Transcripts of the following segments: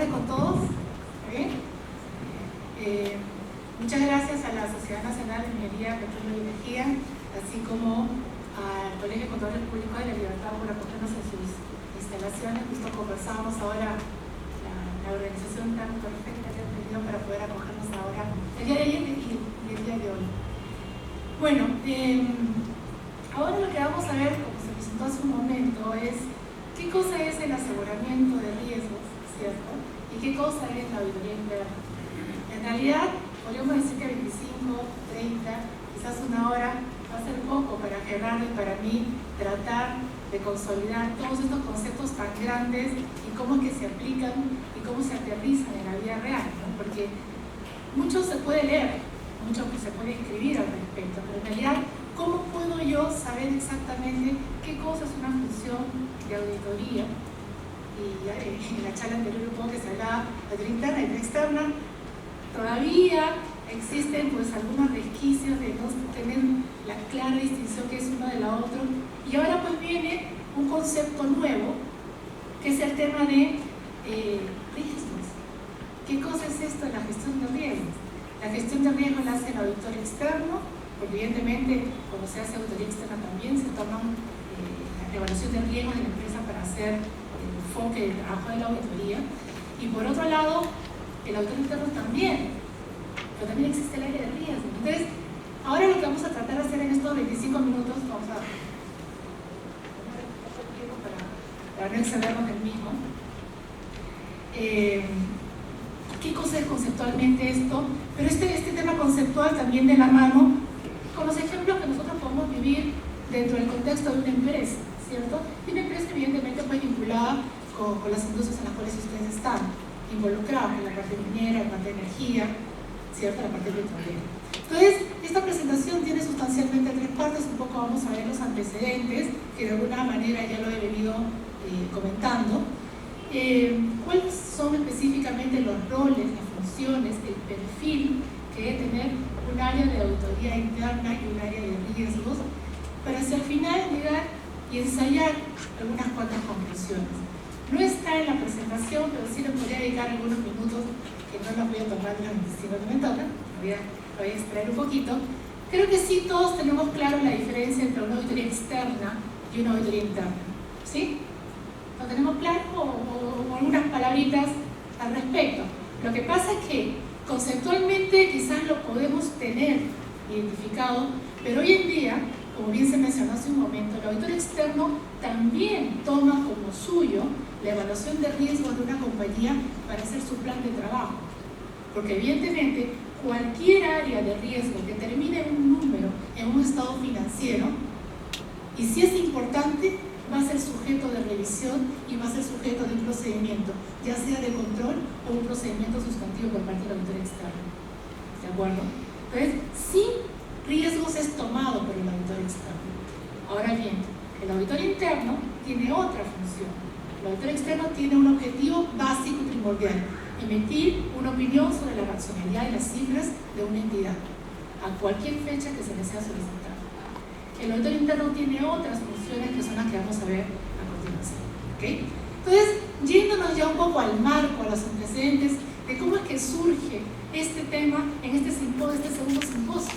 tardes con todos. Muchas gracias a la Sociedad Nacional de Minería, Petróleo y Energía, así como al Colegio de Contadores Públicos de la Libertad por acogernos en sus instalaciones. Justo conversábamos ahora la organización tan perfecta que han tenido para poder acogernos ahora el día de ayer y el día de hoy. Bueno, ahora lo que vamos a ver, como se presentó hace un momento, es qué cosa es el aseguramiento de riesgos, ¿cierto? Y qué cosa es la auditoría interna. En realidad, podríamos decir que 25, 30, quizás una hora va a ser poco para Gerardo y para mí tratar de consolidar todos estos conceptos tan grandes y cómo es que se aplican y cómo se aterrizan en la vida real, ¿no? Porque mucho se puede leer, mucho se puede escribir al respecto, pero en realidad, ¿cómo puedo yo saber exactamente qué cosa es una función de auditoría? Y en la charla anterior un poco que se hablaba de auditoría interna y de externa, todavía existen pues algunos resquicios de no tener la clara distinción que es uno de la otra, y ahora pues viene un concepto nuevo que es el tema de riesgos. ¿Qué cosa es esto de la gestión de riesgos? La gestión de riesgos la hace el auditor externo, porque evidentemente cuando se hace auditoría externa también se toma la evaluación de riesgos de la empresa para hacer el enfoque del trabajo de la auditoría, y por otro lado el auditor interno también, pero también existe el área de riesgo. Entonces, ahora lo que vamos a tratar de hacer en estos 25 minutos, vamos a tomar un poco de tiempo para no excedernos del mismo. ¿Qué cosa es conceptualmente esto? Pero este tema conceptual también de la mano con los ejemplos que nosotros podemos vivir dentro del contexto de una empresa, ¿cierto? Y una empresa evidentemente pues vinculada con las industrias en las cuales ustedes están involucrados, en la parte minera, en la parte de energía, ¿cierto? La parte petrolera. Entonces, esta presentación tiene sustancialmente tres partes. Un poco vamos a ver los antecedentes, que de alguna manera ya lo he venido comentando. ¿Cuáles son específicamente los roles, las funciones, el perfil que debe tener un área de auditoría interna y un área de riesgos, para hacia el final llegar y ensayar algunas cuantas conclusiones? No está en la presentación, pero sí le podría dedicar algunos minutos, que no los voy a tomar de los 25 que me tocan, voy a extraer un poquito. Creo que sí todos tenemos claro la diferencia entre una auditoría externa y una auditoría interna, ¿sí? ¿Lo tenemos claro o algunas palabritas al respecto? Lo que pasa es que conceptualmente quizás lo podemos tener identificado, pero hoy en día, como bien se mencionó hace un momento, el auditor externo también toma como suyo la evaluación de riesgos de una compañía para hacer su plan de trabajo. Porque evidentemente cualquier área de riesgo que termine en un número, en un estado financiero, y si es importante, va a ser sujeto de revisión y va a ser sujeto de un procedimiento, ya sea de control o un procedimiento sustantivo por parte del auditor externo. ¿De acuerdo? Entonces, sin riesgos es tomado por el auditor externo. Ahora bien, el auditor interno tiene otra función. El auditor externo tiene un objetivo básico y primordial: emitir una opinión sobre la racionalidad de las cifras de una entidad a cualquier fecha que se le sea solicitada. El auditor interno tiene otras funciones que son las que vamos a ver a continuación, ¿okay? Entonces, yéndonos ya un poco al marco, a los antecedentes de cómo es que surge este tema en este segundo simposio,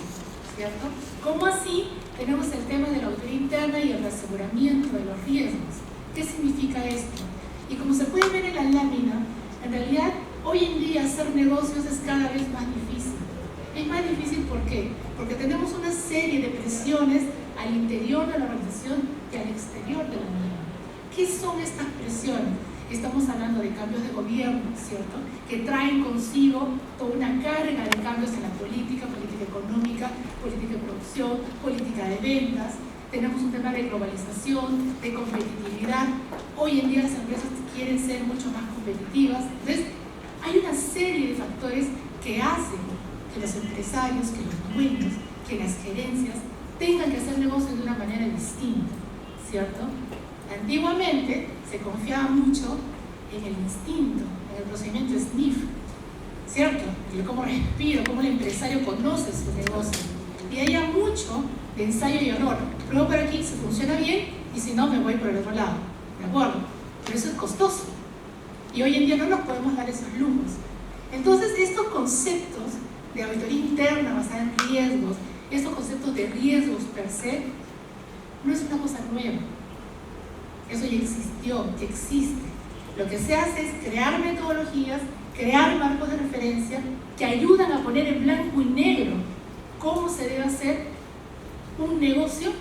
¿cierto? ¿Cómo así tenemos el tema de la auditoría interna y el aseguramiento de los riesgos? ¿Qué significa esto? Y como se puede ver en la lámina, en realidad hoy en día hacer negocios es cada vez más difícil. Es más difícil, ¿por qué? Porque tenemos una serie de presiones al interior de la organización y al exterior de la misma. ¿Qué son estas presiones? Estamos hablando de cambios de gobierno, ¿cierto? Que traen consigo toda una carga de cambios en la política económica, política de producción, política de ventas. Tenemos un tema de globalización, de competitividad. Hoy en día las empresas quieren ser mucho más competitivas. Entonces, hay una serie de factores que hacen que los empresarios, que los dueños, que las gerencias tengan que hacer negocios de una manera distinta, ¿cierto? Antiguamente se confiaba mucho en el instinto, en el procedimiento SNIF, ¿cierto? De cómo respiro, cómo el empresario conoce su negocio. Y había mucho de ensayo y error. Pruebo por aquí, si funciona bien, y si no, me voy por el otro lado, ¿de acuerdo? Pero eso es costoso. Y hoy en día no nos podemos dar esos lujos. Entonces, estos conceptos de auditoría interna basada en riesgos, estos conceptos de riesgos per se, no es una cosa nueva. Eso ya existió, ya existe. Lo que se hace es crear metodologías, crear marcos de referencia que ayudan a poner en blanco y negro cómo se debe hacer un negocio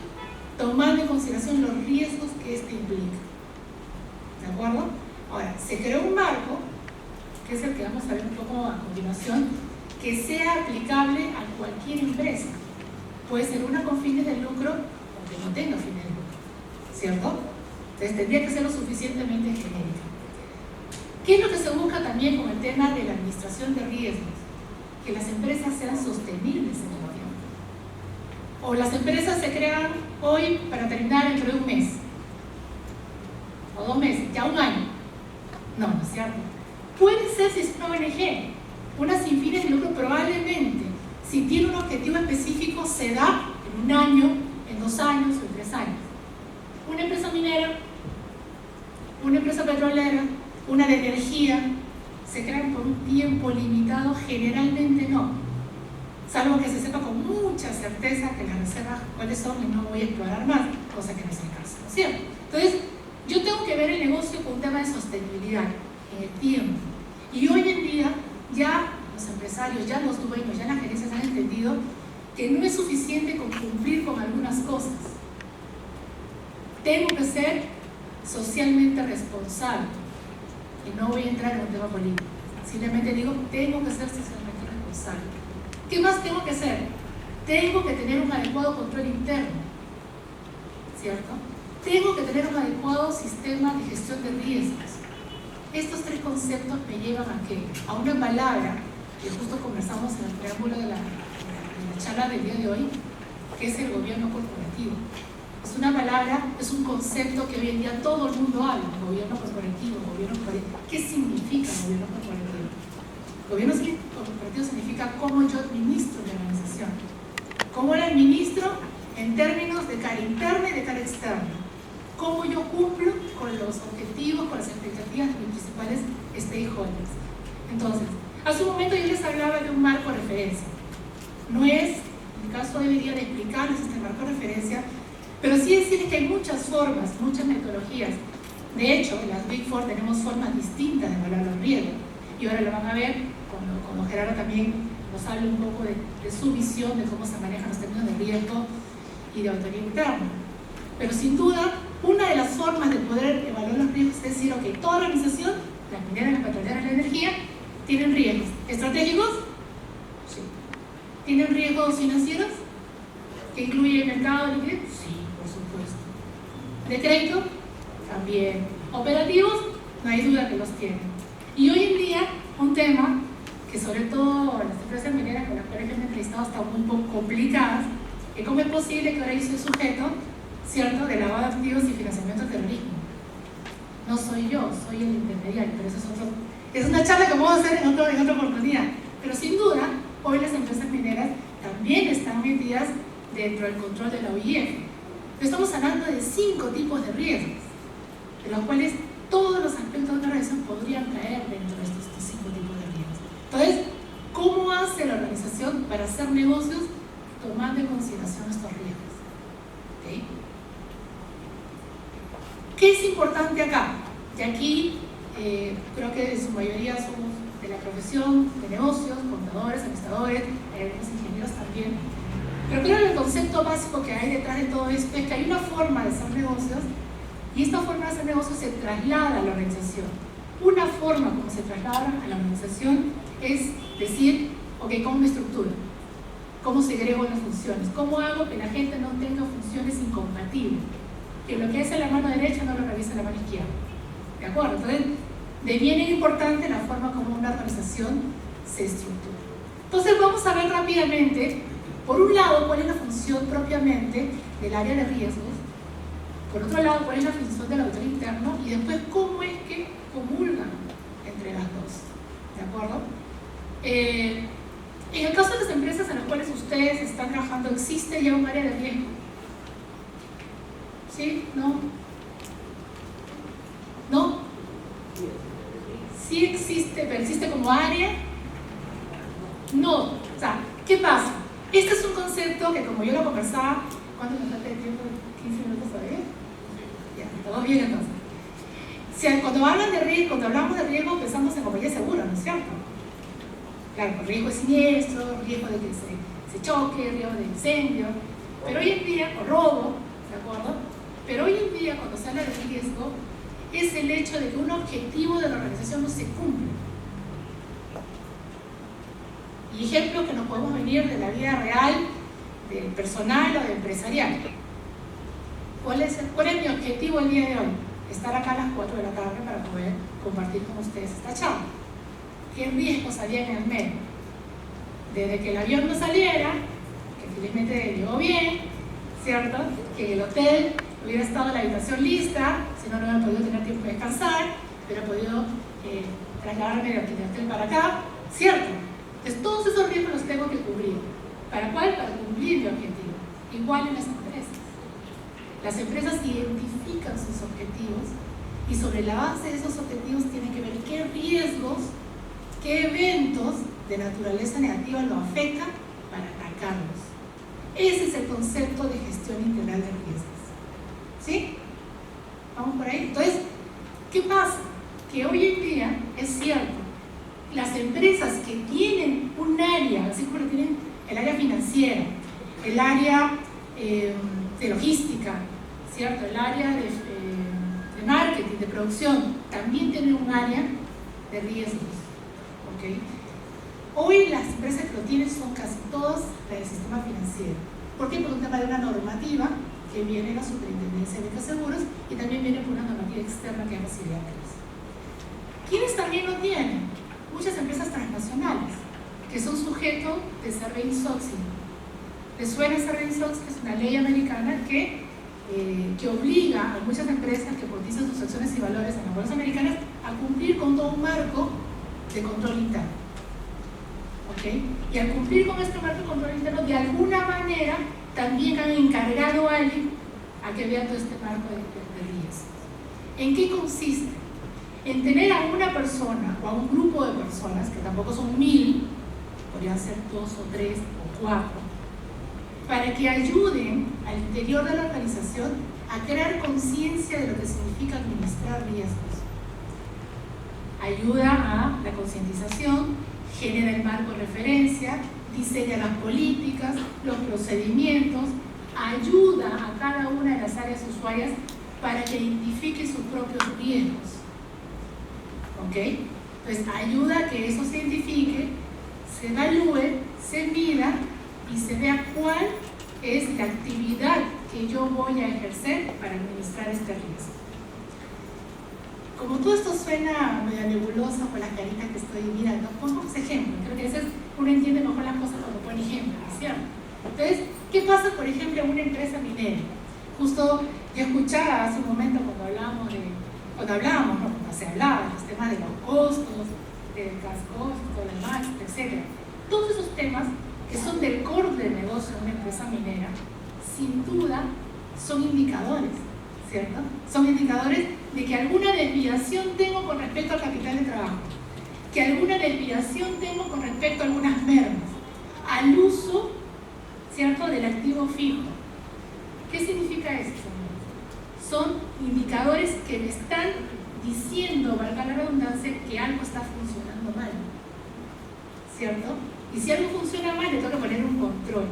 tomando en consideración los riesgos que este implica. ¿De acuerdo? Ahora, se creó un marco, que es el que vamos a ver un poco a continuación, que sea aplicable a cualquier empresa. Puede ser una con fines de lucro o que no tenga fines de lucro, ¿cierto? Entonces tendría que ser lo suficientemente genérica. ¿Qué es lo que se busca también con el tema de la administración de riesgos? Que las empresas sean sostenibles en el tiempo. O las empresas se crean hoy para terminar dentro de un mes, o 2 meses, ya un año. No, no es cierto. Puede ser si es una ONG, una sin fines de lucro probablemente, si tiene un objetivo específico, se da en 1 año, en 2 años o en 3 años. Una empresa minera, una empresa petrolera, una de energía, se crean por un tiempo limitado, generalmente no. Salvo que se sepa con mucha certeza que las reservas cuáles son y no voy a explorar más, cosa que no es el caso, ¿no es cierto? Entonces, yo tengo que ver el negocio con un tema de sostenibilidad en el tiempo. Y hoy en día ya los empresarios, ya los dueños, ya las gerencias han entendido que no es suficiente con cumplir con algunas cosas. Tengo que ser socialmente responsable. Y no voy a entrar en un tema político. Simplemente digo, tengo que ser socialmente responsable. ¿Qué más tengo que hacer? Tengo que tener un adecuado control interno, ¿cierto? Tengo que tener un adecuado sistema de gestión de riesgos. Estos 3 conceptos me llevan ¿a qué? A una palabra que justo conversamos en el preámbulo de la charla del día de hoy, que es el gobierno corporativo. Es una palabra, es un concepto que hoy en día todo el mundo habla, gobierno corporativo, gobierno corporativo. ¿Qué significa gobierno corporativo? Gobierno corporativo significa cómo yo administro mi organización. Cómo la administro en términos de cara interna y de cara externa. Cómo yo cumplo con los objetivos, con las expectativas de mis principales stakeholders. Entonces, hace un momento yo les hablaba de un marco de referencia. No es, en el caso debería de explicarles este marco de referencia, pero sí decirles que hay muchas formas, muchas metodologías. De hecho, en las Big Four tenemos formas distintas de evaluar los riesgos. Y ahora lo van a ver cuando Gerardo también nos hable un poco de su visión de cómo se manejan los términos de riesgo y de auditoría interna. Pero sin duda, una de las formas de poder evaluar los riesgos es decir, ok, toda organización, las mineras, las petroleras, la energía, tienen riesgos. ¿Estratégicos? Sí. ¿Tienen riesgos financieros? ¿Que incluye el mercado de liquidez? Sí, por supuesto. ¿De crédito? También. ¿Operativos? No hay duda que los tienen. Y hoy en día, un tema que sobre todo las empresas mineras con las cuales hemos entrevistado están un poco complicadas, es cómo es posible que ahora yo soy sujeto, ¿cierto?, de lavado de activos y financiamiento del terrorismo. No soy yo, soy el intermediario, pero eso es una charla que vamos a hacer en otra oportunidad. Pero sin duda, hoy las empresas mineras también están metidas dentro del control de la OIF. Estamos hablando de 5 tipos de riesgos, de los cuales todos los aspectos de una organización podrían caer dentro de estos 5 tipos de riesgos. Entonces, ¿cómo hace la organización para hacer negocios tomando en consideración estos riesgos? ¿Okay? ¿Qué es importante acá? Y aquí creo que en su mayoría somos de la profesión de negocios, contadores, administradores, algunos ingenieros también. Pero creo que el concepto básico que hay detrás de todo esto es que hay una forma de hacer negocios y esta forma de hacer negocios se traslada a la organización. Una forma como se traslada a la organización es decir, ok, ¿cómo me estructuro? ¿Cómo segrego las funciones? ¿Cómo hago que la gente no tenga funciones incompatibles? Que lo que hace la mano derecha no lo realiza la mano izquierda. ¿De acuerdo? Entonces, deviene importante la forma como una organización se estructura. Entonces, vamos a ver rápidamente, por un lado, cuál es la función propiamente del área de riesgos, por otro lado, cuál es la función del auditor interno y después cómo es que comulgan entre las dos. ¿De acuerdo? En el caso de las empresas en las cuales ustedes están trabajando, ¿existe ya un área de riesgo? ¿Sí? ¿No? ¿No? Sí existe, pero existe como área. No. O sea, ¿qué pasa? Este es un concepto que, como yo lo conversaba, ¿cuánto me falta de tiempo? 15 minutos todavía. Ya, todo bien entonces. Si cuando hablan de riesgo, cuando hablamos de riesgo, pensamos en compañía segura, ¿no es cierto? Claro, riesgo de siniestro, riesgo de que se choque, riesgo de incendio, pero hoy en día, o robo, ¿de acuerdo? Pero hoy en día, cuando se habla de riesgo, es el hecho de que un objetivo de la organización no se cumple. Y ejemplos que nos podemos venir de la vida real, del personal o del empresarial. ¿Cuál es mi objetivo el día de hoy? Estar acá a las 4 de la tarde para poder compartir con ustedes esta charla. ¿Qué riesgos había en el medio? Desde que el avión no saliera, que felizmente llegó bien, ¿cierto? Que el hotel hubiera estado la habitación lista, si no, no hubiera podido tener tiempo de descansar, hubiera podido trasladarme del hotel para acá, ¿cierto? Entonces todos esos riesgos los tengo que cubrir. ¿Para cuál? Para cumplir mi objetivo. Igual en las empresas. Las empresas identifican sus objetivos y sobre la base de esos objetivos tienen que ver qué riesgos, qué eventos de naturaleza negativa lo afectan para atacarlos. Ese es el concepto de gestión integral de riesgos. ¿Sí? ¿Vamos por ahí? Entonces, ¿qué pasa? Que hoy en día es cierto, las empresas que tienen un área, así como lo tienen el área financiera, el área de logística, ¿cierto? El área de marketing, de producción, también tienen un área de riesgos. ¿Okay? Hoy las empresas que lo tienen son casi todas del sistema financiero. ¿Por qué? Por un tema de una normativa que viene de la Superintendencia de Seguros y también viene por una normativa externa que es facilidad. ¿Quiénes también lo tienen? Muchas empresas transnacionales que son sujetos de Sarbanes-Oxley. ¿Les suena Sarbanes-Oxley? Es una ley americana que obliga a muchas empresas que cotizan sus acciones y valores en las bolsas americanas a cumplir con todo un marco de control interno. ¿Okay? Y al cumplir con este marco de control interno, de alguna manera también han encargado a alguien a que vea todo este marco de riesgos. ¿En qué consiste? En tener a una persona o a un grupo de personas, que tampoco son 1000, podrían ser 2 o 3 o 4, para que ayuden al interior de la organización a crear conciencia de lo que significa administrar riesgos. Ayuda a la concientización, genera el marco de referencia, diseña las políticas, los procedimientos, ayuda a cada una de las áreas usuarias para que identifique sus propios riesgos. ¿Ok? Entonces ayuda a que eso se identifique, se evalúe, se mida y se vea cuál es la actividad que yo voy a ejercer para administrar este riesgo. Como todo esto suena medio nebuloso con las caritas que estoy mirando, pongamos ejemplos. Creo que a veces uno entiende mejor las cosas cuando pone ejemplos, ¿cierto? Entonces, ¿qué pasa, por ejemplo, en una empresa minera? Justo yo escuchaba hace un momento cuando hablábamos, ¿no? Cuando se hablaba de los temas de los costos, del gas cost, todo lo demás, etc. Todos esos temas que son del core del negocio de una empresa minera, sin duda son indicadores, ¿cierto? Son indicadores de que alguna desviación tengo con respecto al capital de trabajo, que alguna desviación tengo con respecto a algunas mermas, al uso, ¿cierto?, del activo fijo. ¿Qué significa eso, señores? Son indicadores que me están diciendo, valga la redundancia, que algo está funcionando mal, ¿cierto? Y si algo funciona mal, le tengo que poner un control,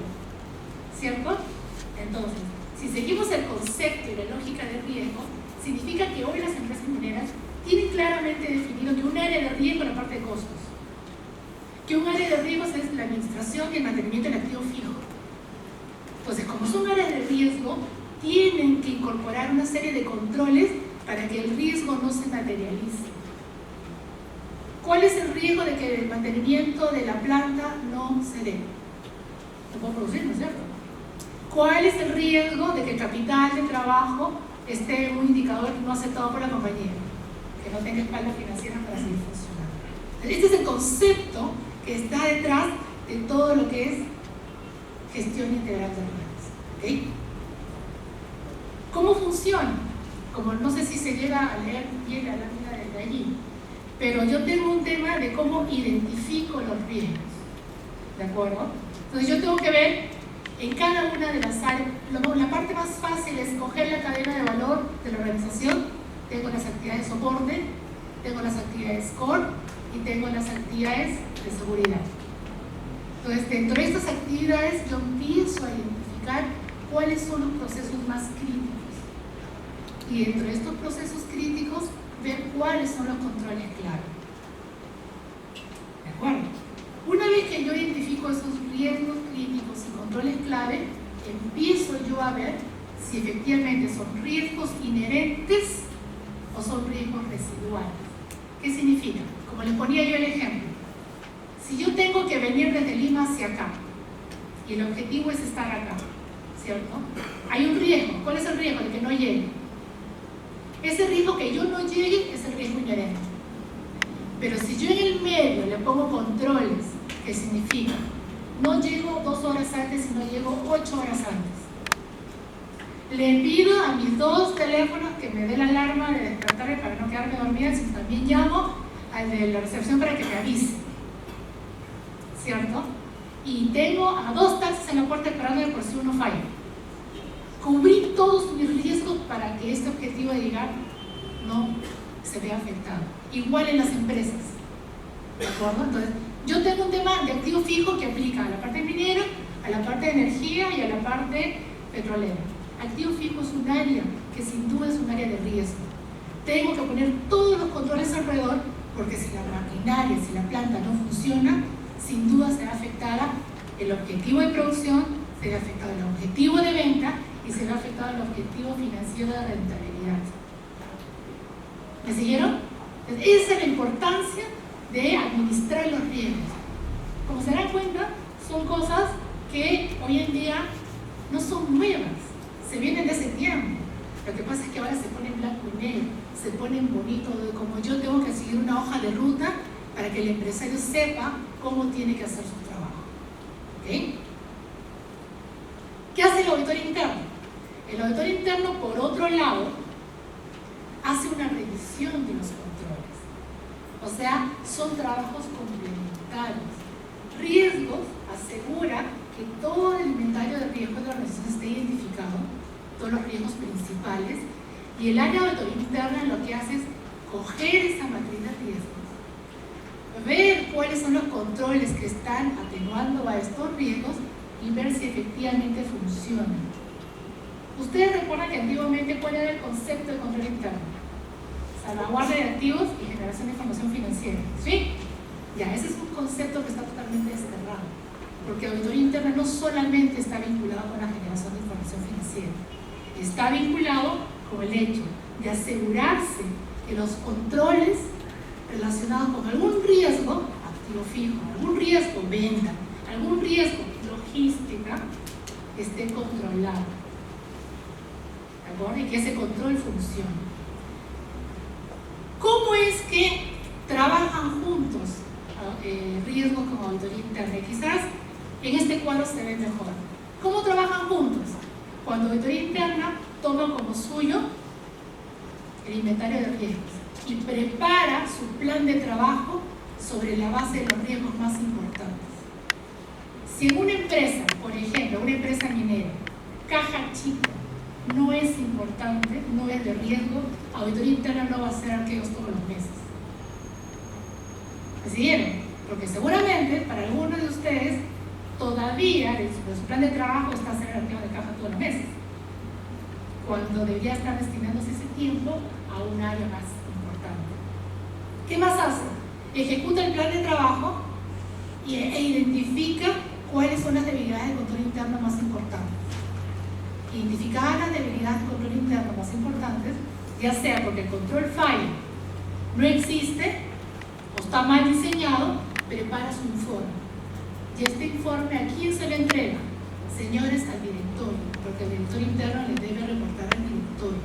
¿cierto? Entonces, si seguimos el concepto y la lógica de riesgo, significa que hoy las empresas mineras tienen claramente definido que un área de riesgo es la parte de costos, que un área de riesgos es la administración y el mantenimiento del activo fijo. Entonces, como son áreas de riesgo, tienen que incorporar una serie de controles para que el riesgo no se materialice. ¿Cuál es el riesgo de que el mantenimiento de la planta no se dé? No puedo producir, ¿no es cierto? ¿Cuál es el riesgo de que el capital de trabajo esté en un indicador no aceptado por la compañía? Que no tenga espalda financiera para seguir funcionando. Este es el concepto que está detrás de todo lo que es gestión integral de riesgos. ¿Okay? ¿Cómo funciona? Como no sé si se llega a leer bien la lámina desde allí, pero yo tengo un tema de cómo identifico los riesgos, ¿de acuerdo? Entonces yo tengo que ver en cada una de las áreas. La parte más fácil es coger la cadena de valor de la organización. Tengo las actividades de soporte, tengo las actividades core y tengo las actividades de seguridad. Entonces, dentro de estas actividades yo empiezo a identificar cuáles son los procesos más críticos. Y dentro de estos procesos críticos, ver cuáles son los controles clave. ¿De acuerdo? Una vez que yo identifico esos riesgos críticos y controles clave, empiezo yo a ver si efectivamente son riesgos inherentes o son riesgos residuales. ¿Qué significa? Como les ponía yo el ejemplo, si yo tengo que venir desde Lima hacia acá y el objetivo es estar acá, ¿cierto? Hay un riesgo. ¿Cuál es el riesgo? De que no llegue. Ese riesgo que yo no llegue es el riesgo inherente. Pero si yo en el medio le pongo controles, que significa no llego 2 horas antes, sino llego 8 horas antes. Le pido a mis 2 teléfonos que me dé la alarma de despertarme para no quedarme dormida, sino también llamo al de la recepción para que me avise, ¿cierto? Y tengo a 2 taxis en la puerta esperándome por si uno falla. Cubrí todos mis riesgos para que este objetivo de llegar no se vea afectado. Igual en las empresas, ¿de acuerdo? Entonces, yo tengo un tema de activo fijo que aplica a la parte minera, a la parte de energía y a la parte petrolera. Activo fijo es un área que sin duda es un área de riesgo. Tengo que poner todos los controles alrededor, porque si la maquinaria, si la planta no funciona, sin duda será afectada el objetivo de producción, será afectado el objetivo de venta y será afectado el objetivo financiero de rentabilidad. ¿Me siguieron? Entonces, esa es la importancia de administrar los riesgos. Como se dan cuenta, son cosas que hoy en día no son nuevas, se vienen de ese tiempo. Lo que pasa es que ahora se ponen blanco y negro, se ponen bonito, como yo tengo que seguir una hoja de ruta para que el empresario sepa cómo tiene que hacer su trabajo. ¿Okay? ¿Qué hace el auditor interno? El auditor interno, por otro lado, hace una revisión de los controles. O sea, son trabajos complementarios. Riesgos asegura que todo el inventario de riesgos de la organización esté identificado, todos los riesgos principales, y el área de auditoría interna lo que hace es coger esa matriz de riesgos, ver cuáles son los controles que están atenuando a estos riesgos y ver si efectivamente funcionan. Ustedes recuerdan que antiguamente ¿cuál era el concepto de control interno? Salvaguardia de activos y generación de información financiera, ¿sí? Ya, ese es un concepto que está totalmente desterrado, porque auditoría interna no solamente está vinculado con la generación de información financiera, está vinculado con el hecho de asegurarse que los controles relacionados con algún riesgo, activo fijo, algún riesgo venta, algún riesgo logística, estén controlados, ¿de acuerdo? Y que ese control funcione. ¿Cómo es que trabajan juntos riesgos con auditoría interna? Quizás en este cuadro se ve mejor. ¿Cómo trabajan juntos? Cuando auditoría interna toma como suyo el inventario de riesgos y prepara su plan de trabajo sobre la base de los riesgos más importantes. Si en una empresa, por ejemplo, una empresa minera, caja chica, no es importante, no es de riesgo, auditoría interna no va a hacer arqueos todos los meses. ¿Me siguieron? Porque seguramente para algunos de ustedes todavía de su plan de trabajo está hacer arqueo de caja todos los meses, cuando debería estar destinándose ese tiempo a un área más importante. ¿Qué más hace? Ejecuta el plan de trabajo e identifica cuáles son las debilidades de control interno más importantes. Identificar las debilidades de control interno más importantes, ya sea porque el control falla, no existe o está mal diseñado, prepara su informe. Y este informe, ¿a quién se le entrega? Señores, al directorio, porque el director interno le debe reportar al directorio,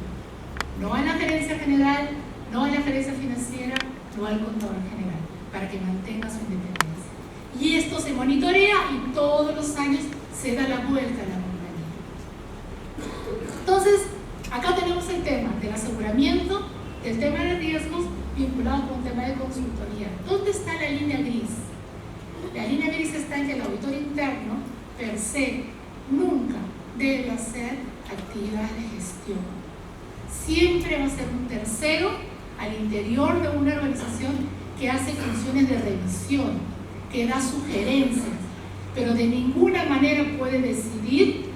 no a la gerencia general, no a la gerencia financiera, no al contador general, para que mantenga su independencia. Y esto se monitorea y todos los años se da la vuelta a la compañía. Entonces, acá tenemos el tema del aseguramiento, del tema de riesgos vinculado con un tema de consultoría. ¿Dónde está la línea gris? La línea gris está en que el auditor interno, per se, nunca debe hacer actividades de gestión. Siempre va a ser un tercero al interior de una organización que hace funciones de revisión, que da sugerencias, pero de ninguna manera puede decidir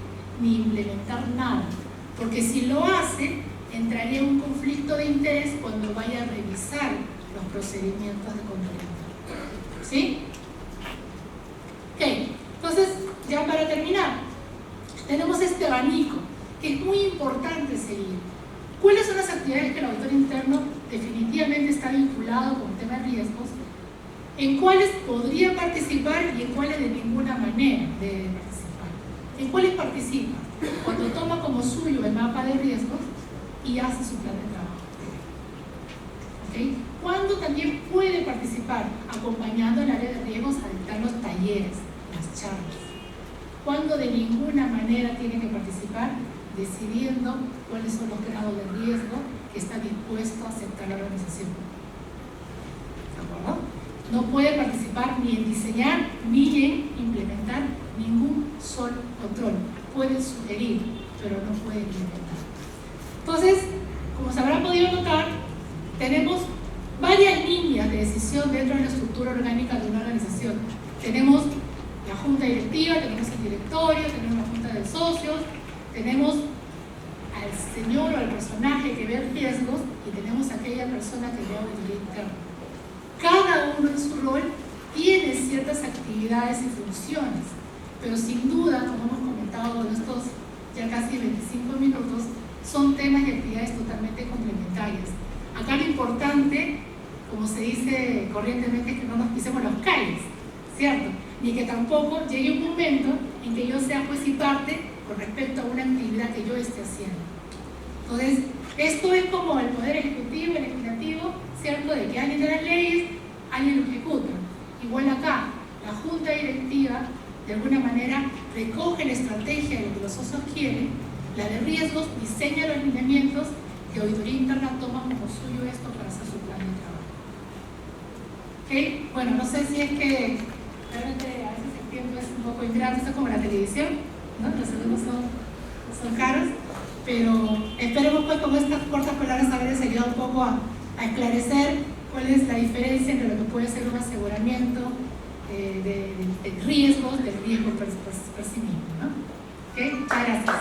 ni implementar nada, porque si lo hace, entraría en un conflicto de interés cuando vaya a revisar los procedimientos de control interno. ¿Sí? Ok, entonces, ya para terminar, tenemos este abanico, que es muy importante seguir. ¿Cuáles son las actividades que el auditor interno definitivamente está vinculado con temas de riesgos? ¿En cuáles podría participar y en cuáles de ninguna manera debe participar? ¿En cuáles participa? Cuando toma como suyo el mapa de riesgos y hace su plan de trabajo. ¿Okay? ¿Cuándo también puede participar? Acompañando el área de riesgos a dictar los talleres, las charlas. ¿Cuándo de ninguna manera tiene que participar? Decidiendo cuáles son los grados de riesgo que está dispuesto a aceptar la organización. ¿De acuerdo? No puede participar ni en diseñar ni en implementar ningún solo control. Puede sugerir, pero no puede implementar. Entonces, como se habrán podido notar, tenemos varias líneas de decisión dentro de la estructura orgánica de una organización. Tenemos la junta directiva, tenemos el directorio, tenemos la junta de socios, tenemos al señor o al personaje que ve riesgos y tenemos a aquella persona que ve auditoría interna. Cada uno en su rol tiene ciertas actividades y funciones, pero sin duda, como hemos comentado en estos ya casi 25 minutos, son temas y actividades totalmente complementarias. Acá lo importante, como se dice corrientemente, es que no nos pisemos los calles, ¿cierto? Ni que tampoco llegue un momento en que yo sea juez y parte con respecto a una actividad que yo esté haciendo. Entonces, esto es como el poder ejecutivo, el legislativo, ¿cierto? De que alguien de las leyes, alguien lo ejecuta. Igual acá, la junta directiva, de alguna manera, recoge la estrategia de lo que los socios quieren, la de riesgos, diseña los lineamientos y auditoría interna toma como suyo esto para hacer su plan de trabajo. ¿Ok? Bueno, no sé si es que realmente a veces el tiempo es un poco ingrato, esto es como la televisión, ¿no? Los segundos son caros, pero esperemos pues con estas cortas palabras haberles ayudado un poco a esclarecer cuál es la diferencia entre lo que puede ser un aseguramiento de riesgos, del riesgo por sí mismo, ¿no? ¿Ok? Muchas gracias.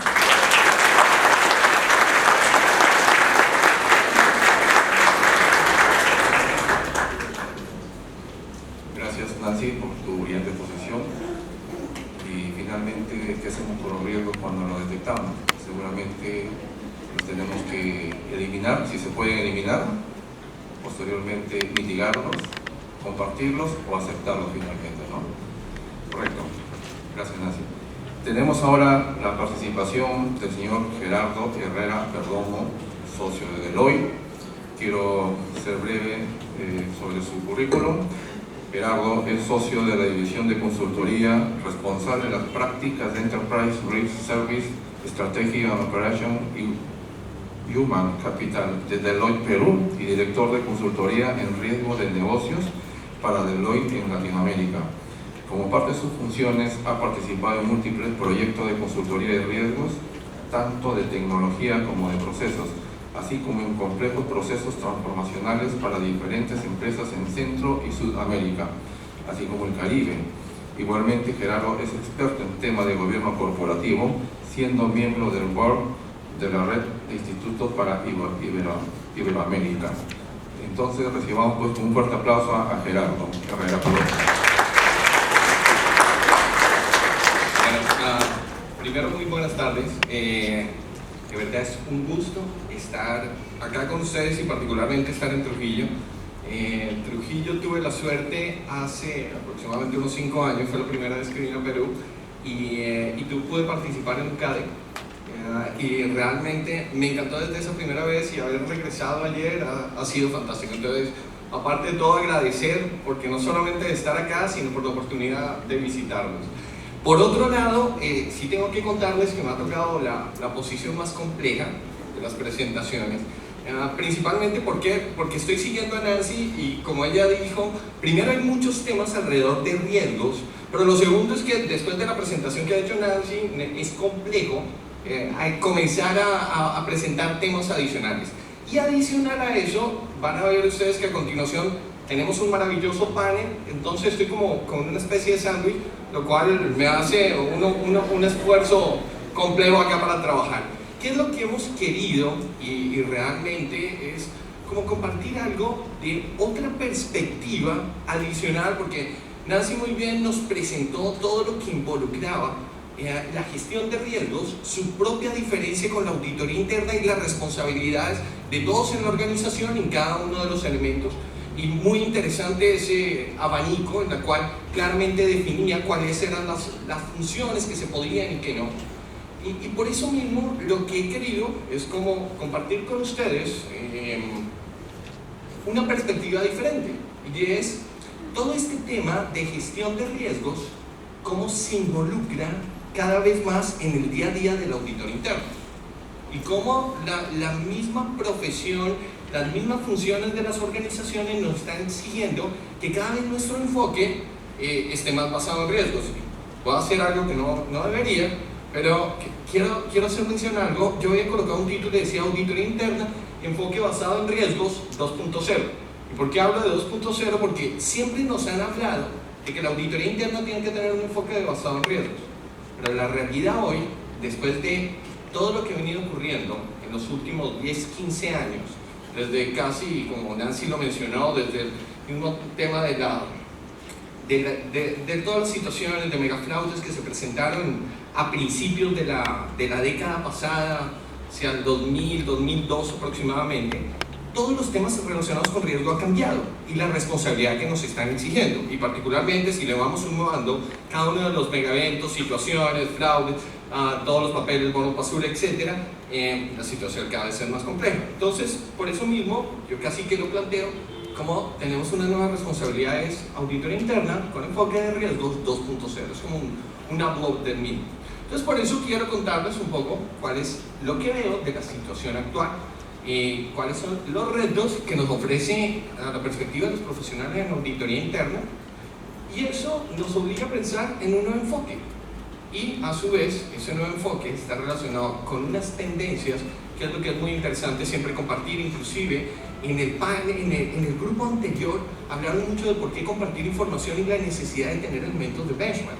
Gracias, Nancy, por tu brillante exposición. Y finalmente, ¿qué hacemos con los riesgos cuando los detectamos? Seguramente los tenemos que eliminar, si se pueden eliminar, posteriormente mitigarlos, compartirlos o aceptarlos finalmente, ¿no? Correcto. Gracias, Nancy. Tenemos ahora la participación del señor Gerardo Herrera Perdomo, socio de Deloitte. Quiero ser breve sobre su currículum. Gerardo es socio de la División de Consultoría, responsable de las prácticas de Enterprise Risk Service, Strategy and Operation y Human Capital de Deloitte Perú y director de consultoría en riesgo de negocios para Deloitte en Latinoamérica. Como parte de sus funciones, ha participado en múltiples proyectos de consultoría de riesgos, tanto de tecnología como de procesos, así como en complejos procesos transformacionales para diferentes empresas en Centro y Sudamérica, así como el Caribe. Igualmente, Gerardo es experto en temas de gobierno corporativo, siendo miembro del board de la red de institutos para Iberoamérica. Entonces, recibamos pues un fuerte aplauso a Gerardo Herrera Perdomo. Primero, muy buenas tardes. De verdad es un gusto estar acá con ustedes y particularmente estar en Trujillo. Trujillo tuve la suerte hace aproximadamente unos 5 años, fue la primera vez que vine a Perú y pude participar en un CADE y realmente me encantó desde esa primera vez y haber regresado ayer ha sido fantástico. Entonces, aparte de todo, agradecer porque no solamente de estar acá, sino por la oportunidad de visitarlos. Por otro lado, sí tengo que contarles que me ha tocado la posición más compleja de las presentaciones, Principalmente porque estoy siguiendo a Nancy y como ella dijo, primero hay muchos temas alrededor de riesgos, pero lo segundo es que después de la presentación que ha hecho Nancy es complejo comenzar a presentar temas adicionales. Y adicional a eso, van a ver ustedes que a continuación tenemos un maravilloso panel, entonces estoy como con una especie de sándwich, lo cual me hace un esfuerzo complejo acá para trabajar. ¿Qué es lo que hemos querido? Y realmente es como compartir algo de otra perspectiva adicional, porque Nancy muy bien nos presentó todo lo que involucraba la gestión de riesgos, su propia diferencia con la auditoría interna y las responsabilidades de todos en la organización en cada uno de los elementos. Y muy interesante ese abanico en el cual claramente definía cuáles eran las funciones que se podían y que no. Y por eso mismo lo que he querido es como compartir con ustedes una perspectiva diferente, y es todo este tema de gestión de riesgos, cómo se involucra cada vez más en el día a día del auditor interno y cómo la misma profesión, las mismas funciones de las organizaciones nos están exigiendo que cada vez nuestro enfoque esté más basado en riesgos. Voy a hacer algo que no debería, pero quiero hacer mención a algo. Yo había colocado un título que decía Auditoría Interna, enfoque basado en riesgos 2.0. ¿Y por qué hablo de 2.0? Porque siempre nos han hablado de que la auditoría interna tiene que tener un enfoque basado en riesgos. Pero la realidad hoy, después de todo lo que ha venido ocurriendo en los últimos 10, 15 años, desde casi, como Nancy lo mencionó, desde el mismo tema de todas las situaciones de megafraudes que se presentaron a principios de la década pasada, hacia el 2000, 2002 aproximadamente, todos los temas relacionados con riesgo han cambiado y la responsabilidad que nos están exigiendo, y particularmente si le vamos sumando cada uno de los megaeventos, situaciones, fraudes, todos los papeles, bonos basura, etc., la situación cada vez es más compleja. Entonces, por eso mismo, yo casi que lo planteo como tenemos una nueva responsabilidad, es auditoría interna con enfoque de riesgos 2.0, es como un upload del mismo. Entonces, por eso quiero contarles un poco cuál es lo que veo de la situación actual, cuáles son los retos que nos ofrece a la perspectiva de los profesionales en auditoría interna, y eso nos obliga a pensar en un nuevo enfoque. Y a su vez, ese nuevo enfoque está relacionado con unas tendencias, que es lo que es muy interesante siempre compartir. Inclusive en el panel, en el grupo anterior, hablaron mucho de por qué compartir información y la necesidad de tener elementos de benchmark.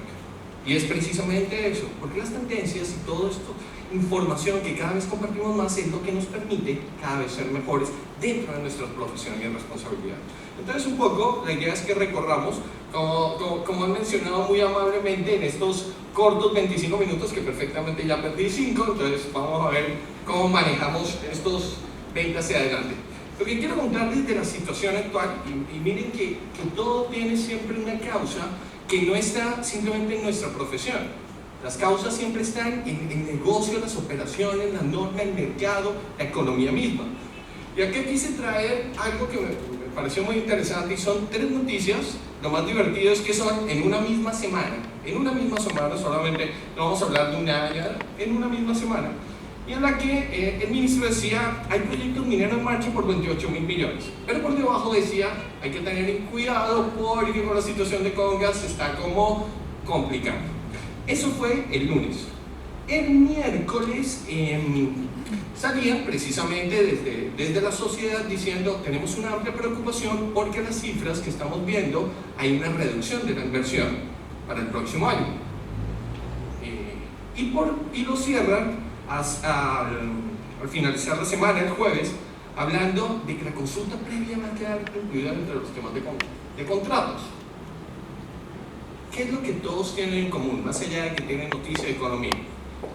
Y es precisamente eso, porque las tendencias y todo esto, información que cada vez compartimos más, es lo que nos permite cada vez ser mejores dentro de nuestras profesiones y responsabilidades. Entonces, un poco, la idea es que recorramos, como han mencionado muy amablemente, en estos cortos 25 minutos, que perfectamente ya perdí 5, entonces vamos a ver cómo manejamos estos 20 hacia adelante. Lo que quiero contarles de la situación actual, y miren que todo tiene siempre una causa que no está simplemente en nuestra profesión. Las causas siempre están en el negocio, las operaciones, la norma, el mercado, la economía misma. Y aquí quise traer algo que me pareció muy interesante, y son 3 noticias. Lo más divertido es que son en una misma semana. En una misma semana, solamente no vamos a hablar de un año, en una misma semana. Y en la que el ministro decía, hay proyectos mineros en marcha por 28.000 millones. Pero por debajo decía, hay que tener cuidado porque con la situación de Congas se está como complicando. Eso fue el lunes. El miércoles salían precisamente desde la sociedad diciendo, tenemos una amplia preocupación porque las cifras que estamos viendo, hay una reducción de la inversión para el próximo año. Y lo cierran al finalizar la semana, el jueves, hablando de que la consulta previa va a quedar incluida entre los temas de contratos. ¿Qué es lo que todos tienen en común, más allá de que tienen noticia de economía?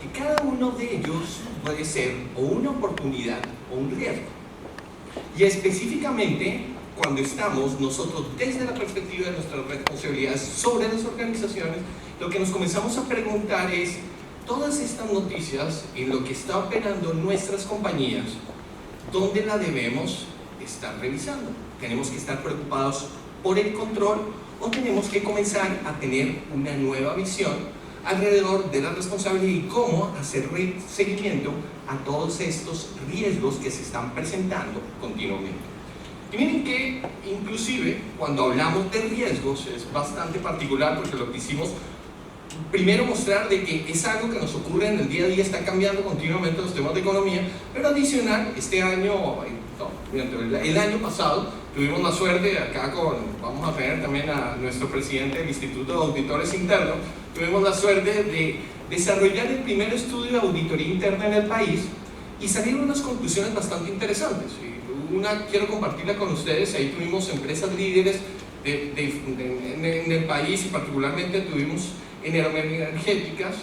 Que cada uno de ellos puede ser o una oportunidad o un riesgo. Y específicamente, cuando estamos nosotros desde la perspectiva de nuestras responsabilidades sobre las organizaciones, lo que nos comenzamos a preguntar es, todas estas noticias en lo que está operando nuestras compañías, ¿dónde la debemos estar revisando? ¿Tenemos que estar preocupados por el control o tenemos que comenzar a tener una nueva visión alrededor de la responsabilidad y cómo hacer seguimiento a todos estos riesgos que se están presentando continuamente. Y miren que inclusive cuando hablamos de riesgos es bastante particular, porque lo que hicimos primero mostrar de que es algo que nos ocurre en el día a día, está cambiando continuamente los temas de economía, pero adicional, este año, el año pasado, tuvimos la suerte, acá vamos a tener también a nuestro presidente del Instituto de Auditores Internos, tuvimos la suerte de desarrollar el primer estudio de auditoría interna en el país y salieron unas conclusiones bastante interesantes. Una quiero compartirla con ustedes. Ahí tuvimos empresas líderes en el país y particularmente tuvimos energéticas,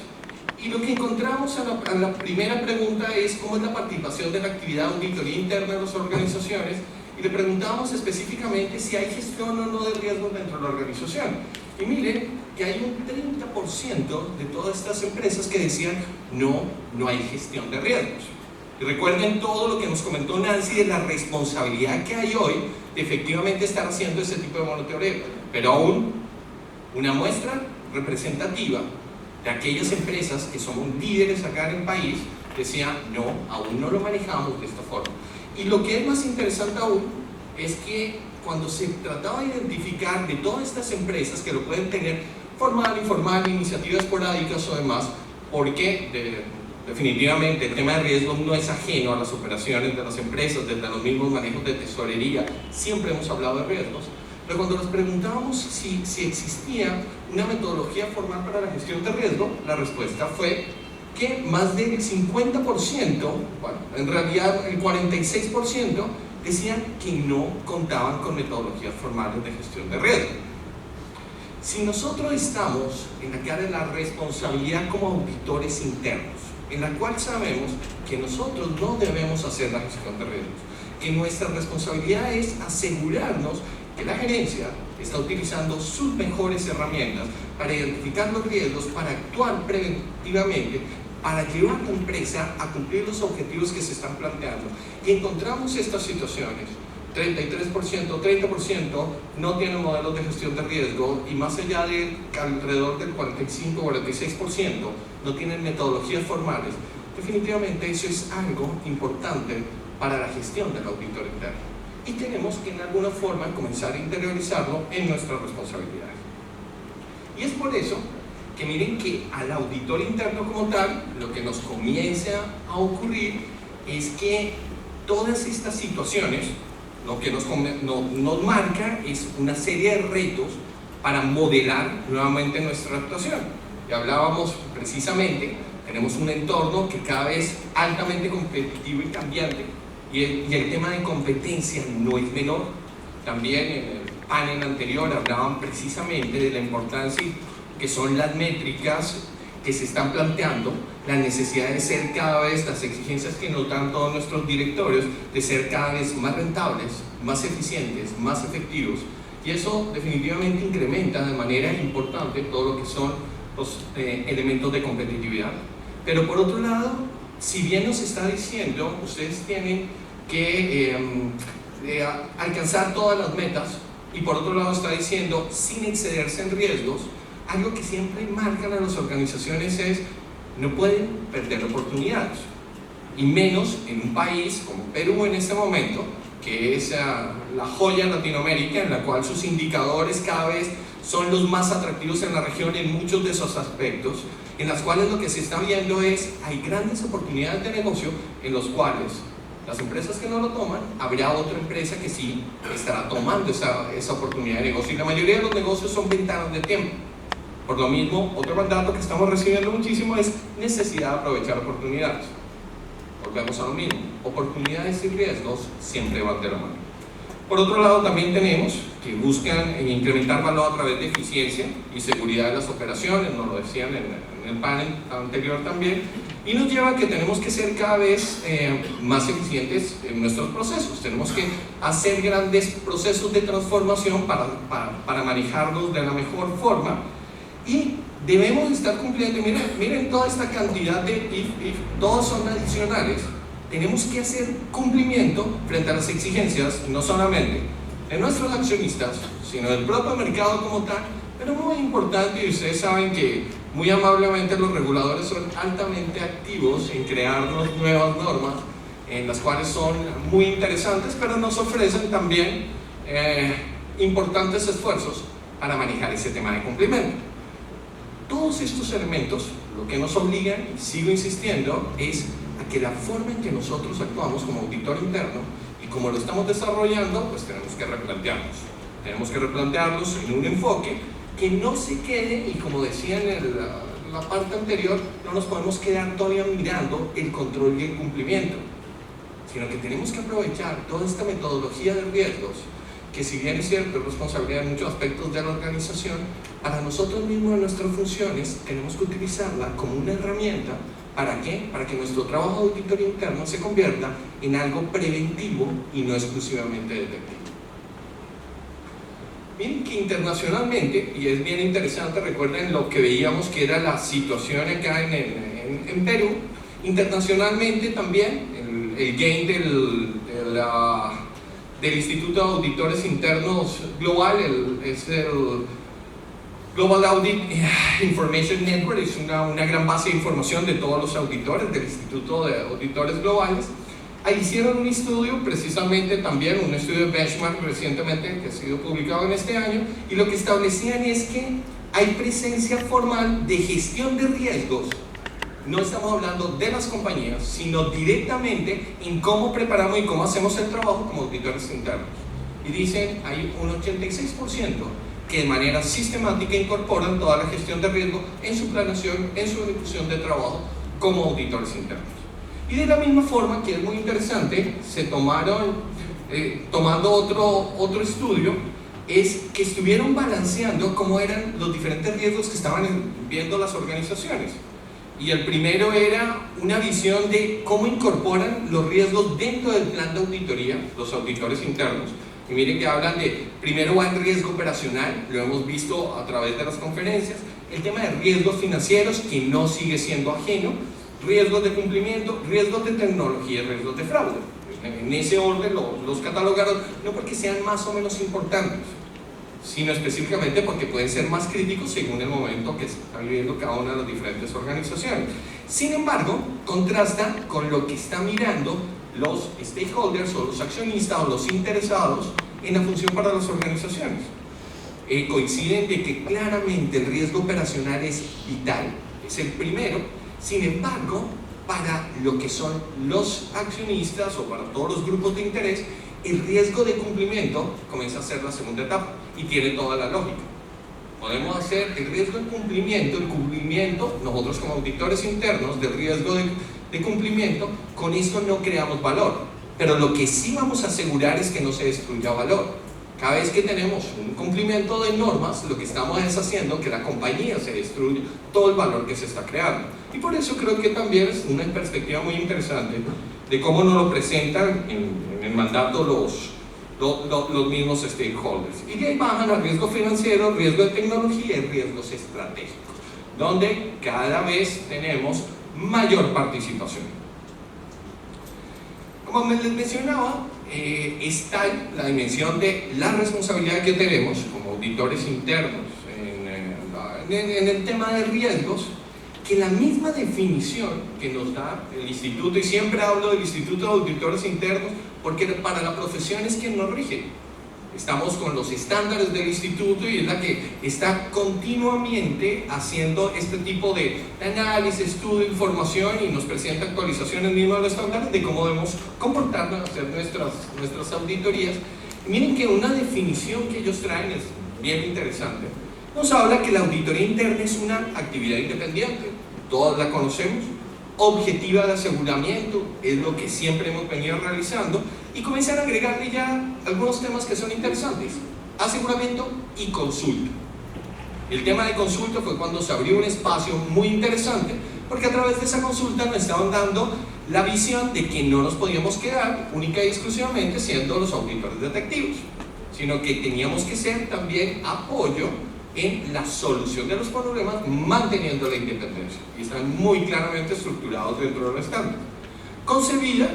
y lo que encontramos a la primera pregunta es cómo es la participación de la actividad de auditoría interna de las organizaciones, y le preguntábamos específicamente si hay gestión o no de riesgos dentro de la organización. Y miren que hay un 30% de todas estas empresas que decían no hay gestión de riesgos. Y recuerden todo lo que nos comentó Nancy de la responsabilidad que hay hoy de efectivamente estar haciendo ese tipo de monitoreo, pero aún una muestra representativa de aquellas empresas que somos líderes acá en el país decían aún no lo manejamos de esta forma. Y lo que es más interesante aún es que cuando se trataba de identificar de todas estas empresas que lo pueden tener formal, informal, iniciativas esporádicas o demás, porque definitivamente el tema de riesgos no es ajeno a las operaciones de las empresas, desde los mismos manejos de tesorería, siempre hemos hablado de riesgos. Pero cuando nos preguntábamos si existía una metodología formal para la gestión de riesgo, la respuesta fue que más del 50%, bueno, en realidad el 46%, decían que no contaban con metodologías formales de gestión de riesgo. Si nosotros estamos en la cara de la responsabilidad como auditores internos, en la cual sabemos que nosotros no debemos hacer la gestión de riesgos, que nuestra responsabilidad es asegurarnos que la gerencia está utilizando sus mejores herramientas para identificar los riesgos, para actuar preventivamente, para llevar a la empresa a cumplir los objetivos que se están planteando. Y encontramos estas situaciones: 33%, 30% no tienen modelos de gestión de riesgo, y más allá de alrededor del 45 o 46% no tienen metodologías formales. Definitivamente eso es algo importante para la gestión del auditor interno, y tenemos que en alguna forma comenzar a interiorizarlo en nuestras responsabilidades. Y es por eso que miren que al auditor interno como tal, lo que nos comienza a ocurrir es que todas estas situaciones, lo que nos marca es una serie de retos para modelar nuevamente nuestra actuación. Ya hablábamos precisamente, tenemos un entorno que cada vez altamente competitivo y cambiante, y el tema de competencia no es menor. También en el panel anterior hablaban precisamente de la importancia que son las métricas que se están planteando, la necesidad de ser cada vez, las exigencias que nos dan todos nuestros directorios, de ser cada vez más rentables, más eficientes, más efectivos, y eso definitivamente incrementa de manera importante todo lo que son los elementos de competitividad. Pero por otro lado, si bien nos está diciendo, ustedes tienen que alcanzar todas las metas, y por otro lado está diciendo sin excederse en riesgos, algo que siempre marcan a las organizaciones es no pueden perder oportunidades, y menos en un país como Perú en este momento, que es la joya de Latinoamérica, en la cual sus indicadores cada vez son los más atractivos en la región en muchos de esos aspectos, en las cuales lo que se está viendo es hay grandes oportunidades de negocio en los cuales las empresas que no lo toman, habrá otra empresa que sí estará tomando esa oportunidad de negocio, y la mayoría de los negocios son ventanas de tiempo. Por lo mismo, otro mandato que estamos recibiendo muchísimo es necesidad de aprovechar oportunidades. Volvemos a lo mismo, oportunidades y riesgos siempre van de la mano. Por otro lado, también tenemos que buscan incrementar valor a través de eficiencia y seguridad de las operaciones, nos lo decían en el panel anterior también, y nos lleva a que tenemos que ser cada vez más eficientes en nuestros procesos. Tenemos que hacer grandes procesos de transformación para manejarlos de la mejor forma, y debemos estar cumpliendo. Miren toda esta cantidad de if, todos son adicionales. Tenemos que hacer cumplimiento frente a las exigencias, no solamente de nuestros accionistas, sino del propio mercado como tal. Pero muy importante, y ustedes saben que muy amablemente los reguladores son altamente activos en crearnos nuevas normas, en las cuales son muy interesantes, pero nos ofrecen también importantes esfuerzos para manejar ese tema de cumplimiento. Todos estos elementos lo que nos obligan, y sigo insistiendo, es a que la forma en que nosotros actuamos como auditor interno y como lo estamos desarrollando, pues tenemos que replantearnos. Tenemos que replantearnos en un enfoque que no se quede, y como decía en la parte anterior, no nos podemos quedar todavía mirando el control y el cumplimiento, sino que tenemos que aprovechar toda esta metodología de riesgos, que si bien es cierto, es responsabilidad en muchos aspectos de la organización, para nosotros mismos en nuestras funciones tenemos que utilizarla como una herramienta. ¿Para qué? Para que nuestro trabajo de auditoría interno se convierta en algo preventivo y no exclusivamente detectivo. Miren que internacionalmente, y es bien interesante, recuerden lo que veíamos que era la situación acá en Perú, internacionalmente también el gain del Instituto de Auditores Internos Global, es el Global Audit Information Network, es una gran base de información de todos los auditores del Instituto de Auditores Globales. Ahí hicieron un estudio, precisamente también un estudio de benchmark recientemente que ha sido publicado en este año, y lo que establecían es que hay presencia formal de gestión de riesgos. No estamos hablando de las compañías, sino directamente en cómo preparamos y cómo hacemos el trabajo como auditores internos. Y dicen, hay un 86% que de manera sistemática incorporan toda la gestión de riesgo en su planeación, en su ejecución de trabajo como auditores internos. Y de la misma forma, que es muy interesante, se tomaron, tomando otro estudio, es que estuvieron balanceando cómo eran los diferentes riesgos que estaban viendo las organizaciones. Y el primero era una visión de cómo incorporan los riesgos dentro del plan de auditoría, los auditores internos. Y miren que hablan de, primero va el riesgo operacional, lo hemos visto a través de las conferencias, el tema de riesgos financieros, que no sigue siendo ajeno, riesgos de cumplimiento, riesgos de tecnología y riesgos de fraude. En ese orden los catalogaron, no porque sean más o menos importantes, sino específicamente porque pueden ser más críticos según el momento que está viviendo cada una de las diferentes organizaciones. Sin embargo, contrasta con lo que están mirando los stakeholders o los accionistas o los interesados en la función para las organizaciones. Coinciden de que claramente el riesgo operacional es vital, es el primero. Sin embargo, para lo que son los accionistas o para todos los grupos de interés, el riesgo de cumplimiento comienza a ser la segunda etapa y tiene toda la lógica. Podemos hacer el riesgo de cumplimiento, nosotros como auditores internos del riesgo de cumplimiento, con esto no creamos valor, pero lo que sí vamos a asegurar es que no se destruya valor. Cada vez que tenemos un cumplimiento de normas, lo que estamos es haciendo que la compañía se destruya todo el valor que se está creando. Y por eso creo que también es una perspectiva muy interesante de cómo nos lo presentan en el mandato los mismos stakeholders. Y de ahí bajan al riesgo financiero, riesgo de tecnología y riesgos estratégicos, donde cada vez tenemos mayor participación. Como les mencionaba, está la dimensión de la responsabilidad que tenemos como auditores internos en el tema de riesgos, que la misma definición que nos da el instituto, y siempre hablo del Instituto de Auditores Internos porque para la profesión es quien nos rige. Estamos con los estándares del instituto y es la que está continuamente haciendo este tipo de análisis, estudio, información, y nos presenta actualizaciones mismas de los estándares de cómo debemos comportarnos, hacer nuestras auditorías. Y miren que una definición que ellos traen es bien interesante. Nos habla que la auditoría interna es una actividad independiente, todos la conocemos, objetiva de aseguramiento, es lo que siempre hemos venido realizando, y comienzan a agregarle ya algunos temas que son interesantes: aseguramiento y consulta. El tema de consulta fue cuando se abrió un espacio muy interesante, porque a través de esa consulta nos estaban dando la visión de que no nos podíamos quedar única y exclusivamente siendo los auditores detectivos, sino que teníamos que ser también apoyo en la solución de los problemas, manteniendo la independencia, y están muy claramente estructurados dentro del estándar. Concebida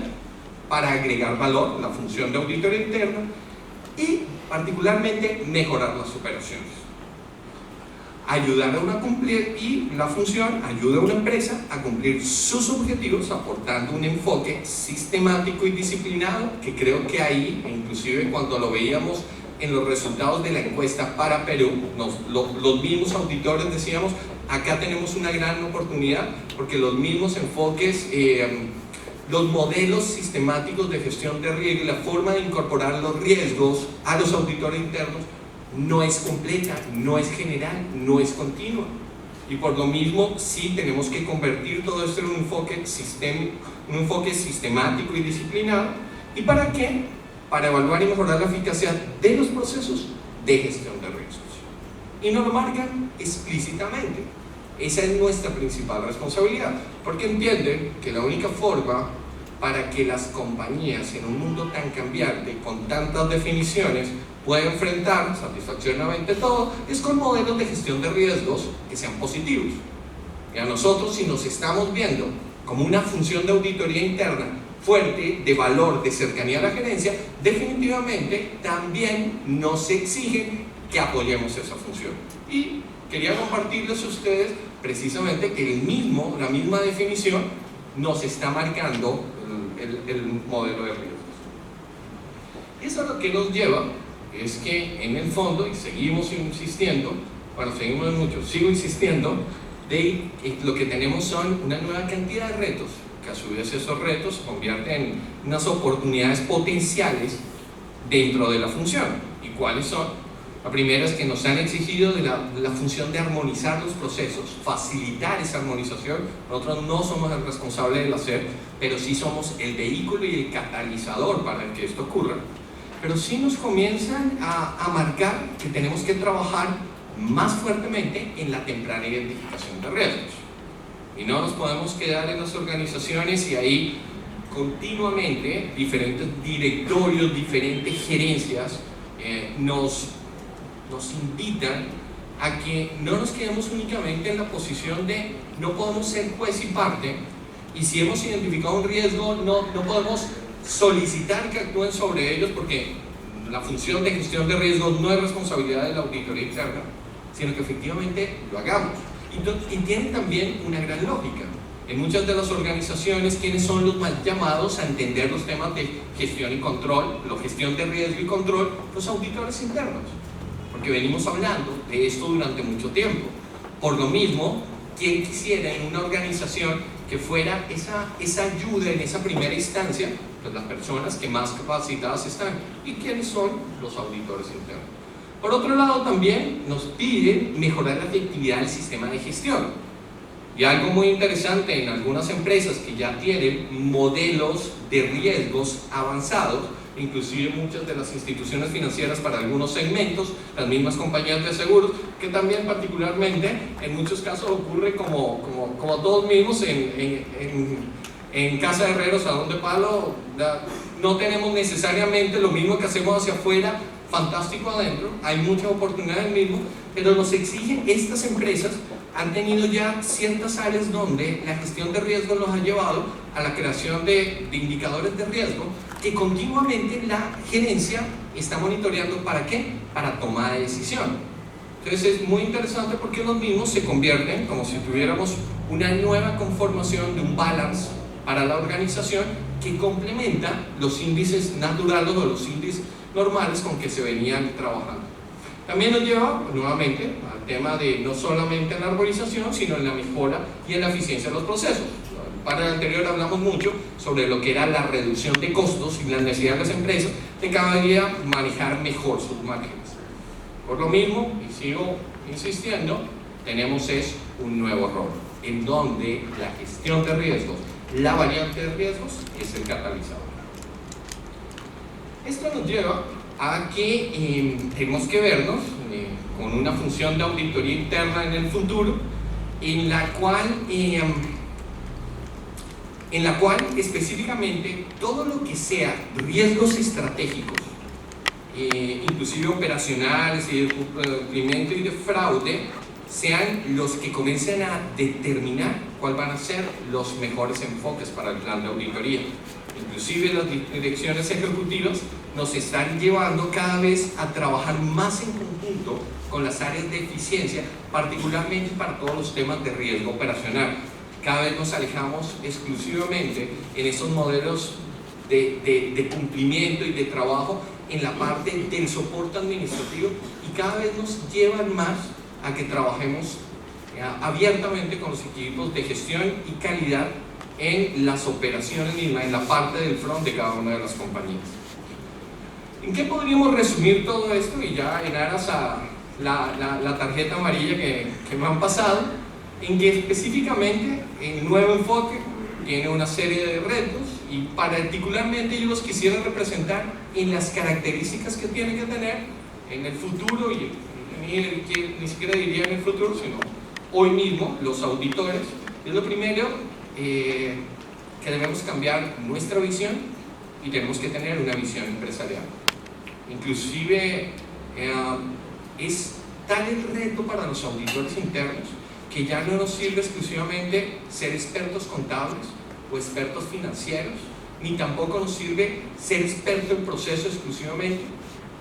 para agregar valor, la función de auditoría interna, y particularmente mejorar las operaciones. ayudar a una cumplir, y la función ayuda a una empresa a cumplir sus objetivos aportando un enfoque sistemático y disciplinado, que creo que ahí, inclusive cuando lo veíamos en los resultados de la encuesta para Perú, los mismos auditores decíamos, acá tenemos una gran oportunidad porque los mismos enfoques, los modelos sistemáticos de gestión de riesgo y la forma de incorporar los riesgos a los auditores internos no es completa, no es general, no es continua. Y por lo mismo sí tenemos que convertir todo esto en un enfoque sistemático y disciplinado. ¿Y para qué? Para evaluar y mejorar la eficacia de los procesos de gestión de riesgos. Y nos lo marcan explícitamente. Esa es nuestra principal responsabilidad, porque entienden que la única forma para que las compañías en un mundo tan cambiante, con tantas definiciones, puedan enfrentar satisfactoriamente todo, es con modelos de gestión de riesgos que sean positivos. Y a nosotros, si nos estamos viendo como una función de auditoría interna fuerte, de valor, de cercanía a la gerencia, definitivamente también nos exigen que apoyemos esa función. Y quería compartirles a ustedes precisamente que la misma definición nos está marcando el modelo de riesgos. Y eso lo que nos lleva es que en el fondo, y seguimos insistiendo, sigo insistiendo, de lo que tenemos son una nueva cantidad de retos, que a su vez esos retos se convierten en unas oportunidades potenciales dentro de la función. ¿Y cuáles son? La primera es que nos han exigido de la función de armonizar los procesos, facilitar esa armonización. Nosotros no somos el responsable del hacer, pero sí somos el vehículo y el catalizador para que esto ocurra. Pero sí nos comienzan a marcar que tenemos que trabajar más fuertemente en la temprana identificación de riesgos. Y no nos podemos quedar en las organizaciones y ahí continuamente diferentes directorios, diferentes gerencias nos invitan a que no nos quedemos únicamente en la posición de no podemos ser juez y parte, y si hemos identificado un riesgo no podemos solicitar que actúen sobre ellos, porque la función de gestión de riesgos no es responsabilidad de la auditoría interna, sino que efectivamente lo hagamos. Y tiene también una gran lógica. En muchas de las organizaciones, ¿quiénes son los más llamados a entender los temas de gestión y control, la gestión de riesgo y control? Los auditores internos, porque venimos hablando de esto durante mucho tiempo. Por lo mismo, ¿quién quisiera en una organización que fuera esa ayuda en esa primera instancia? Pues las personas que más capacitadas están. ¿Y quiénes son? Los auditores internos. Por otro lado, también nos piden mejorar la efectividad del sistema de gestión. Y algo muy interesante en algunas empresas que ya tienen modelos de riesgos avanzados, inclusive muchas de las instituciones financieras para algunos segmentos, las mismas compañías de seguros, que también particularmente en muchos casos ocurre como todos mismos en Casa de Herreros, a donde palo, no tenemos necesariamente lo mismo que hacemos hacia afuera, fantástico adentro, hay muchas oportunidades mismo, pero nos exigen, estas empresas han tenido ya ciertas áreas donde la gestión de riesgo los ha llevado a la creación de indicadores de riesgo que continuamente la gerencia está monitoreando. ¿Para qué? Para toma de decisión. Entonces es muy interesante porque los mismos se convierten como si tuviéramos una nueva conformación de un balance para la organización que complementa los índices naturales o los índices normales con que se venían trabajando. También nos lleva nuevamente al tema de no solamente en la arborización, sino en la mejora y en la eficiencia de los procesos. Para el anterior hablamos mucho sobre lo que era la reducción de costos y la necesidad de las empresas de cada día manejar mejor sus márgenes. Por lo mismo, y sigo insistiendo, tenemos un nuevo rol en donde la gestión de riesgos, la variante de riesgos, es el catalizador. Esto nos lleva a que tenemos que vernos con una función de auditoría interna en el futuro, en la específicamente todo lo que sea riesgos estratégicos, inclusive operacionales y de cumplimiento y de fraude, sean los que comiencen a determinar cuáles van a ser los mejores enfoques para el plan de auditoría. inclusive las direcciones ejecutivas, nos están llevando cada vez a trabajar más en conjunto con las áreas de eficiencia, particularmente para todos los temas de riesgo operacional. Cada vez nos alejamos exclusivamente en esos modelos de cumplimiento y de trabajo en la parte del soporte administrativo, y cada vez nos llevan más a que trabajemos abiertamente con los equipos de gestión y calidad en las operaciones mismas, en la parte del front de cada una de las compañías. ¿En qué podríamos resumir todo esto? Y ya en aras a la tarjeta amarilla que me han pasado, en que específicamente el nuevo enfoque tiene una serie de retos, y particularmente yo los quisiera representar en las características que tiene que tener en el futuro, y ni siquiera diría en el futuro, sino hoy mismo, los auditores. Es lo primero, que debemos cambiar nuestra visión, y tenemos que tener una visión empresarial. Inclusive es tal el reto para los auditores internos que ya no nos sirve exclusivamente ser expertos contables o expertos financieros, ni tampoco nos sirve ser experto en proceso exclusivamente,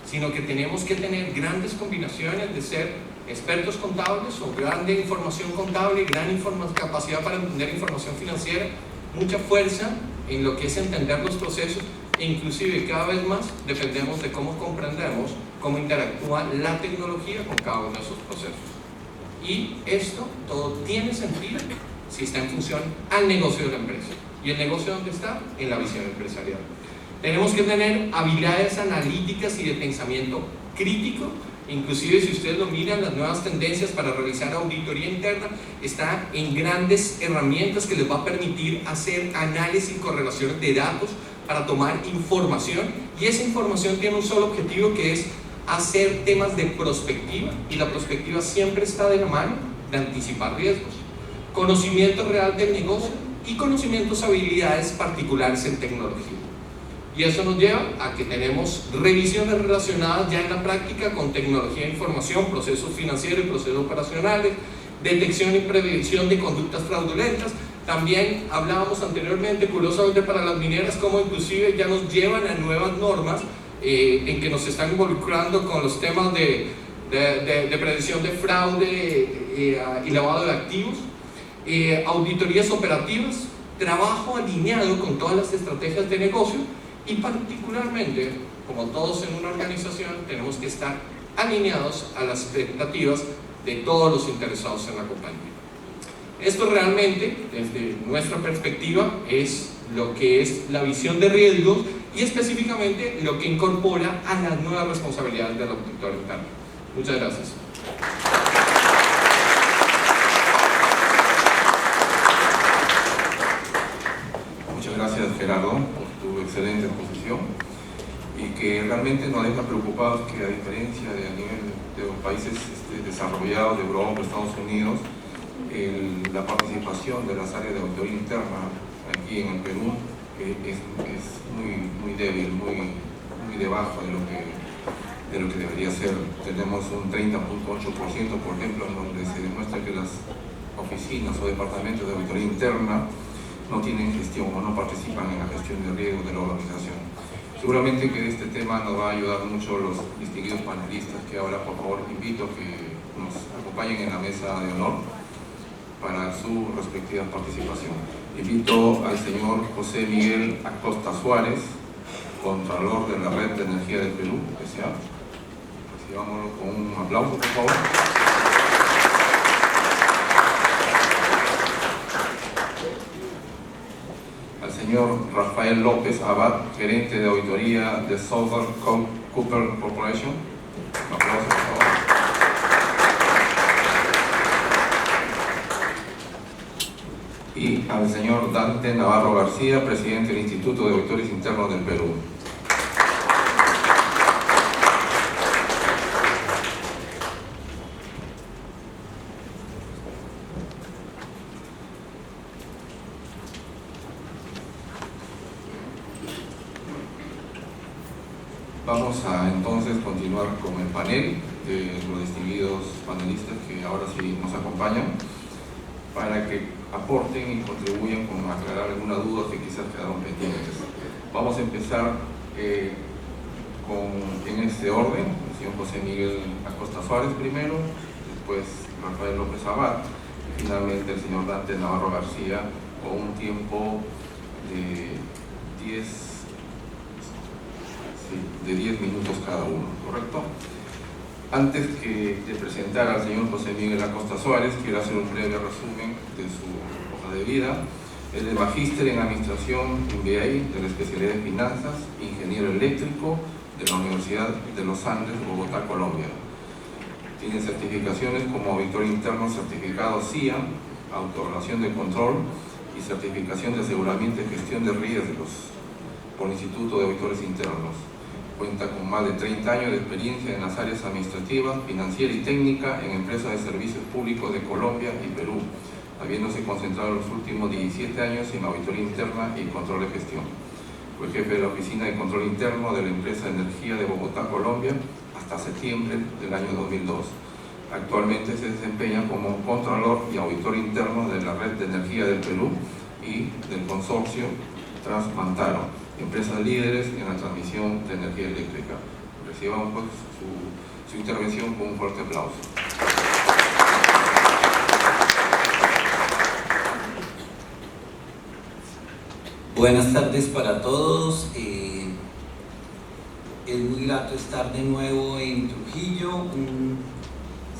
sino que tenemos que tener grandes combinaciones de ser expertos contables o grande información contable, gran capacidad para entender información financiera, mucha fuerza en lo que es entender los procesos, e inclusive cada vez más dependemos de cómo comprendemos cómo interactúa la tecnología con cada uno de esos procesos. Y esto todo tiene sentido si está en función al negocio de la empresa. ¿Y el negocio dónde está? En la visión empresarial. Tenemos que tener habilidades analíticas y de pensamiento crítico. Inclusive si ustedes lo miran, las nuevas tendencias para realizar auditoría interna están en grandes herramientas que les va a permitir hacer análisis y correlaciones de datos para tomar información, y esa información tiene un solo objetivo, que es hacer temas de prospectiva, y la prospectiva siempre está de la mano de anticipar riesgos, conocimiento real del negocio y conocimientos, habilidades particulares en tecnología. Y eso nos lleva a que tenemos revisiones relacionadas ya en la práctica con tecnología de información, procesos financieros y procesos operacionales, detección y prevención de conductas fraudulentas. También hablábamos anteriormente, curiosamente para las mineras, como inclusive ya nos llevan a nuevas normas en que nos están involucrando con los temas de prevención de fraude y lavado de activos, auditorías operativas, trabajo alineado con todas las estrategias de negocio, y particularmente, como todos en una organización, tenemos que estar alineados a las expectativas de todos los interesados en la compañía. Esto realmente, desde nuestra perspectiva, es lo que es la visión de riesgos, y específicamente lo que incorpora a las nuevas responsabilidades del auditor interno. Muchas gracias. Muchas gracias, Gerardo, por tu excelente exposición, y que realmente nos deja preocupados que, a diferencia de a nivel de los países desarrollados de Europa, Estados Unidos, la participación de las áreas de auditoría interna aquí en el Perú es muy débil, muy debajo de lo que debería ser. Tenemos un 30.8%, por ejemplo, en donde se demuestra que las oficinas o departamentos de auditoría interna no tienen gestión o no participan en la gestión de riesgos de la organización. Seguramente que de este tema nos va a ayudar mucho los distinguidos panelistas, que ahora por favor invito a que nos acompañen en la mesa de honor para su respectiva participación. Invito al señor José Miguel Acosta Suárez, Contralor de la Red de Energía del Perú, S.A. Recibámoslo con un aplauso, por favor. Al señor Rafael López Abad, Gerente de Auditoría de Southern Copper Corporation. Un aplauso, por favor. Y al señor Dante Navarro García, Presidente del Instituto de Auditores Internos del Perú. Vamos a entonces continuar con el panel de los distinguidos panelistas que ahora sí nos acompañan, para que aporten y contribuyan con aclarar algunas dudas que quizás quedaron pendientes. Vamos a empezar en este orden: el señor José Miguel Acosta Suárez primero, después Rafael López Abad y finalmente el señor Dante Navarro García, con un tiempo de 10 minutos cada uno, ¿correcto? Antes de presentar al señor José Miguel Acosta Suárez, quiero hacer un breve resumen de su hoja de vida. Él es magíster en Administración MBA de la especialidad de Finanzas, ingeniero eléctrico de la Universidad de los Andes, Bogotá, Colombia. Tiene certificaciones como auditor interno certificado CIA, autorrelación de control y certificación de aseguramiento y gestión de riesgos por el Instituto de Auditores Internos. Cuenta con más de 30 años de experiencia en las áreas administrativas, financiera y técnica en empresas de servicios públicos de Colombia y Perú, habiéndose concentrado en los últimos 17 años en auditoría interna y control de gestión. Fue jefe de la Oficina de Control Interno de la empresa de energía de Bogotá, Colombia, hasta septiembre del año 2002. Actualmente se desempeña como Contralor y Auditor Interno de la Red de Energía del Perú y del consorcio Transmantaro, empresas líderes en la transmisión de energía eléctrica. Recibamos pues su intervención con un fuerte aplauso. Buenas tardes para todos. Es muy grato estar de nuevo en Trujillo. Un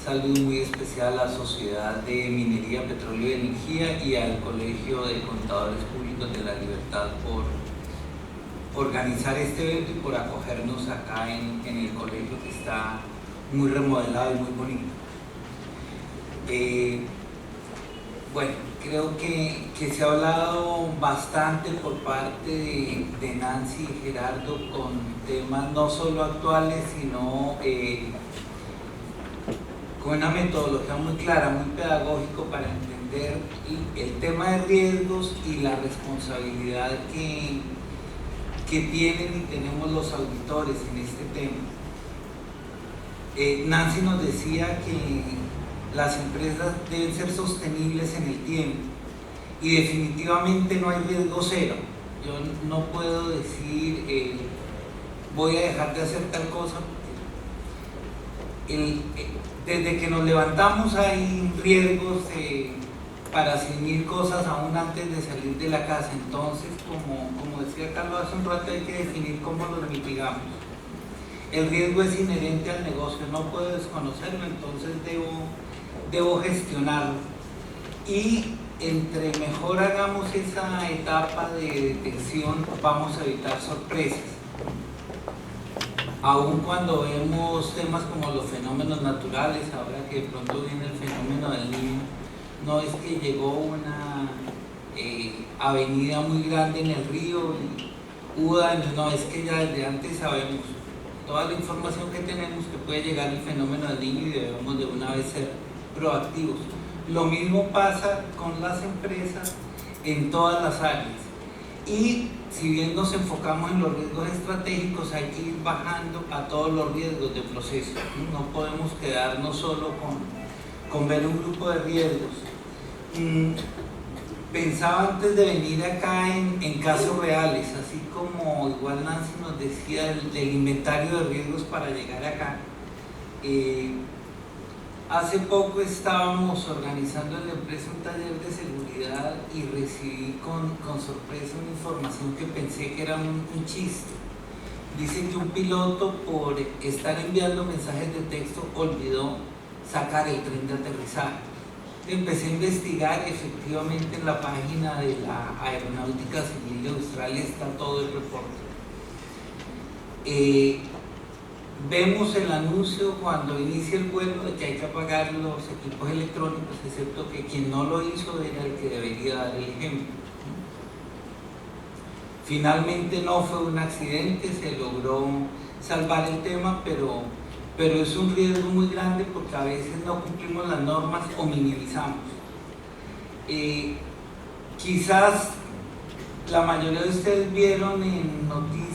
saludo muy especial a la Sociedad de Minería, Petróleo y Energía y al Colegio de Contadores Públicos de la Libertad por organizar este evento y por acogernos acá en el colegio, que está muy remodelado y muy bonito. Bueno, creo que se ha hablado bastante por parte de Nancy y Gerardo con temas no solo actuales, sino con una metodología muy clara, muy pedagógico para entender el tema de riesgos y la responsabilidad que tienen y tenemos los auditores en este tema. Nancy nos decía que las empresas deben ser sostenibles en el tiempo y definitivamente no hay riesgo cero. Yo no puedo decir voy a dejar de hacer tal cosa. Desde que nos levantamos hay riesgos para asumir cosas aún antes de salir de la casa. Entonces, como decía Carlos hace un rato, hay que definir cómo lo mitigamos. El riesgo es inherente al negocio, no puedo desconocerlo, entonces debo gestionarlo. Y entre mejor hagamos esa etapa de detección, vamos a evitar sorpresas. Aun cuando vemos temas como los fenómenos naturales, ahora que de pronto viene el fenómeno del Niño, no es que llegó una avenida muy grande en el río y hubo daños, no, es que ya desde antes sabemos toda la información que tenemos que puede llegar el fenómeno del Niño y debemos de una vez ser proactivos. Lo mismo pasa con las empresas en todas las áreas. Y si bien nos enfocamos en los riesgos estratégicos, hay que ir bajando a todos los riesgos de proceso. No podemos quedarnos solo con ver un grupo de riesgos. Pensaba antes de venir acá en casos reales, así como igual Nancy nos decía del inventario de riesgos para llegar acá. Hace poco estábamos organizando en la empresa un taller de seguridad y recibí con sorpresa una información que pensé que era un chiste. Dice que un piloto, por estar enviando mensajes de texto, olvidó sacar el tren de aterrizaje. Empecé a investigar, efectivamente en la página de la Aeronáutica Civil de Australia está todo el reporte. Vemos el anuncio cuando inicia el vuelo de que hay que apagar los equipos electrónicos, excepto que quien no lo hizo era el que debería dar el ejemplo. Finalmente no fue un accidente, se logró salvar el tema, pero es un riesgo muy grande porque a veces no cumplimos las normas o minimizamos. Quizás la mayoría de ustedes vieron en noticias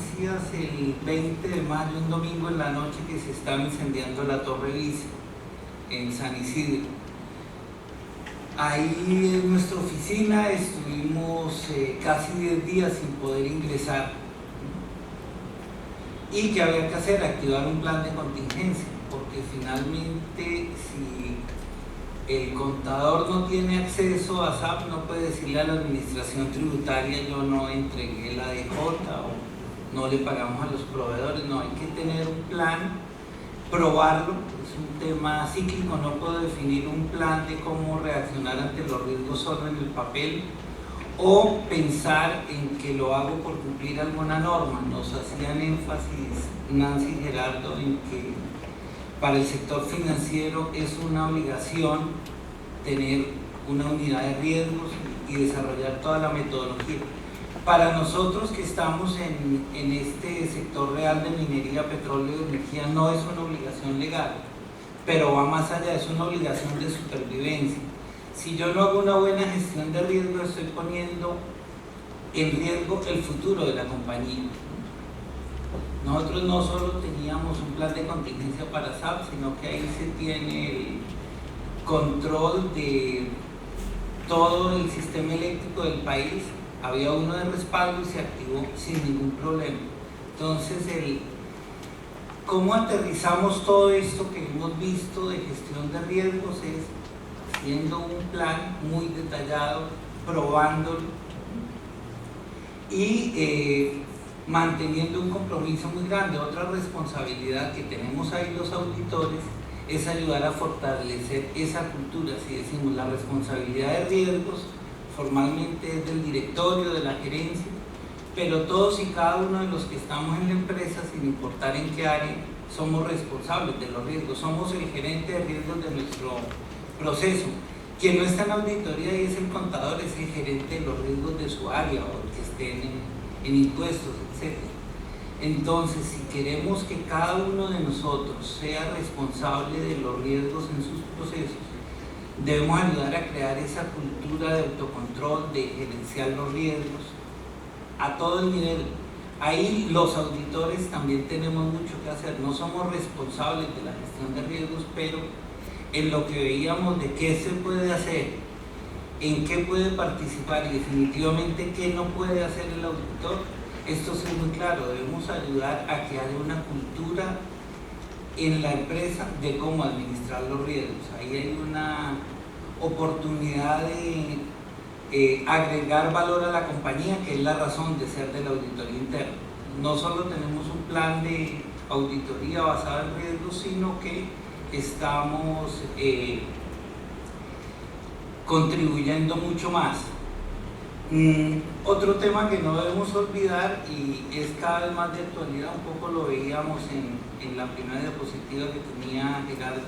el 20 de mayo, un domingo en la noche, que se estaba incendiando la Torre Lice en San Isidro. Ahí en nuestra oficina estuvimos casi 10 días sin poder ingresar y que había que hacer, activar un plan de contingencia, porque finalmente si el contador no tiene acceso a SAP, no puede decirle a la administración tributaria yo no entregué la DJ o no le pagamos a los proveedores. No, hay que tener un plan, probarlo, es un tema cíclico, no puedo definir un plan de cómo reaccionar ante los riesgos solo en el papel o pensar en que lo hago por cumplir alguna norma. Nos hacían énfasis Nancy y Gerardo en que para el sector financiero es una obligación tener una unidad de riesgos y desarrollar toda la metodología. Para nosotros que estamos en este sector real de minería, petróleo y energía, no es una obligación legal, pero va más allá, es una obligación de supervivencia. Si yo no hago una buena gestión de riesgo, estoy poniendo en riesgo el futuro de la compañía. Nosotros no solo teníamos un plan de contingencia para SAP, sino que ahí se tiene el control de todo el sistema eléctrico del país. Había uno de respaldo y se activó sin ningún problema. Entonces, cómo aterrizamos todo esto que hemos visto de gestión de riesgos es haciendo un plan muy detallado, probándolo y manteniendo un compromiso muy grande. Otra responsabilidad que tenemos ahí los auditores es ayudar a fortalecer esa cultura. Si decimos la responsabilidad de riesgos, formalmente es del directorio, de la gerencia, pero todos y cada uno de los que estamos en la empresa, sin importar en qué área, somos responsables de los riesgos, somos el gerente de riesgos de nuestro proceso. Quien no está en auditoría y es el contador, es el gerente de los riesgos de su área o el que esté en impuestos, etc. Entonces, si queremos que cada uno de nosotros sea responsable de los riesgos en sus procesos, debemos ayudar a crear esa cultura de autocontrol, de gerenciar los riesgos a todo el nivel. Ahí los auditores también tenemos mucho que hacer. No somos responsables de la gestión de riesgos, pero en lo que veíamos de qué se puede hacer, en qué puede participar y definitivamente qué no puede hacer el auditor, esto sí es muy claro. Debemos ayudar a que haya una cultura en la empresa de cómo administrar los riesgos. Ahí hay una oportunidad de agregar valor a la compañía, que es la razón de ser de la auditoría interna. No solo tenemos un plan de auditoría basado en riesgos, sino que estamos contribuyendo mucho más. Otro tema que no debemos olvidar y es cada vez más de actualidad, un poco lo veíamos en la primera diapositiva que tenía Gerardo,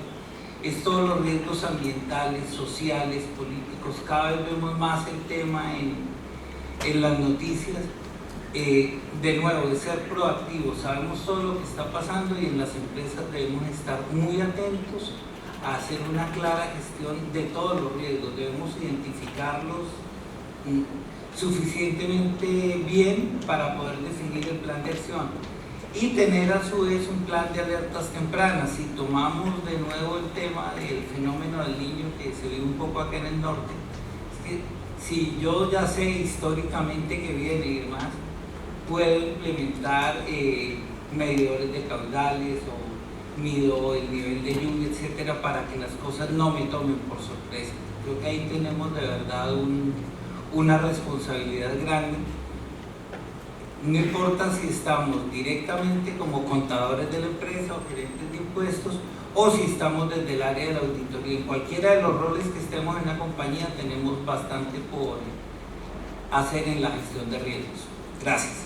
es todos los riesgos ambientales, sociales, políticos. Cada vez vemos más el tema en las noticias. De nuevo, de ser proactivos, sabemos todo lo que está pasando y en las empresas debemos estar muy atentos a hacer una clara gestión de todos los riesgos. Debemos identificarlos suficientemente bien para poder definir el plan de acción y tener a su vez un plan de alertas tempranas. Si tomamos de nuevo el tema del fenómeno del Niño, que se vive un poco acá en el norte, es que si yo ya sé históricamente que viene y demás, puedo implementar medidores de caudales o mido el nivel de lluvia, etcétera, para que las cosas no me tomen por sorpresa. Creo que ahí tenemos de verdad una responsabilidad grande. No importa si estamos directamente como contadores de la empresa o gerentes de impuestos o si estamos desde el área de la auditoría. En cualquiera de los roles que estemos en la compañía tenemos bastante por hacer en la gestión de riesgos. Gracias.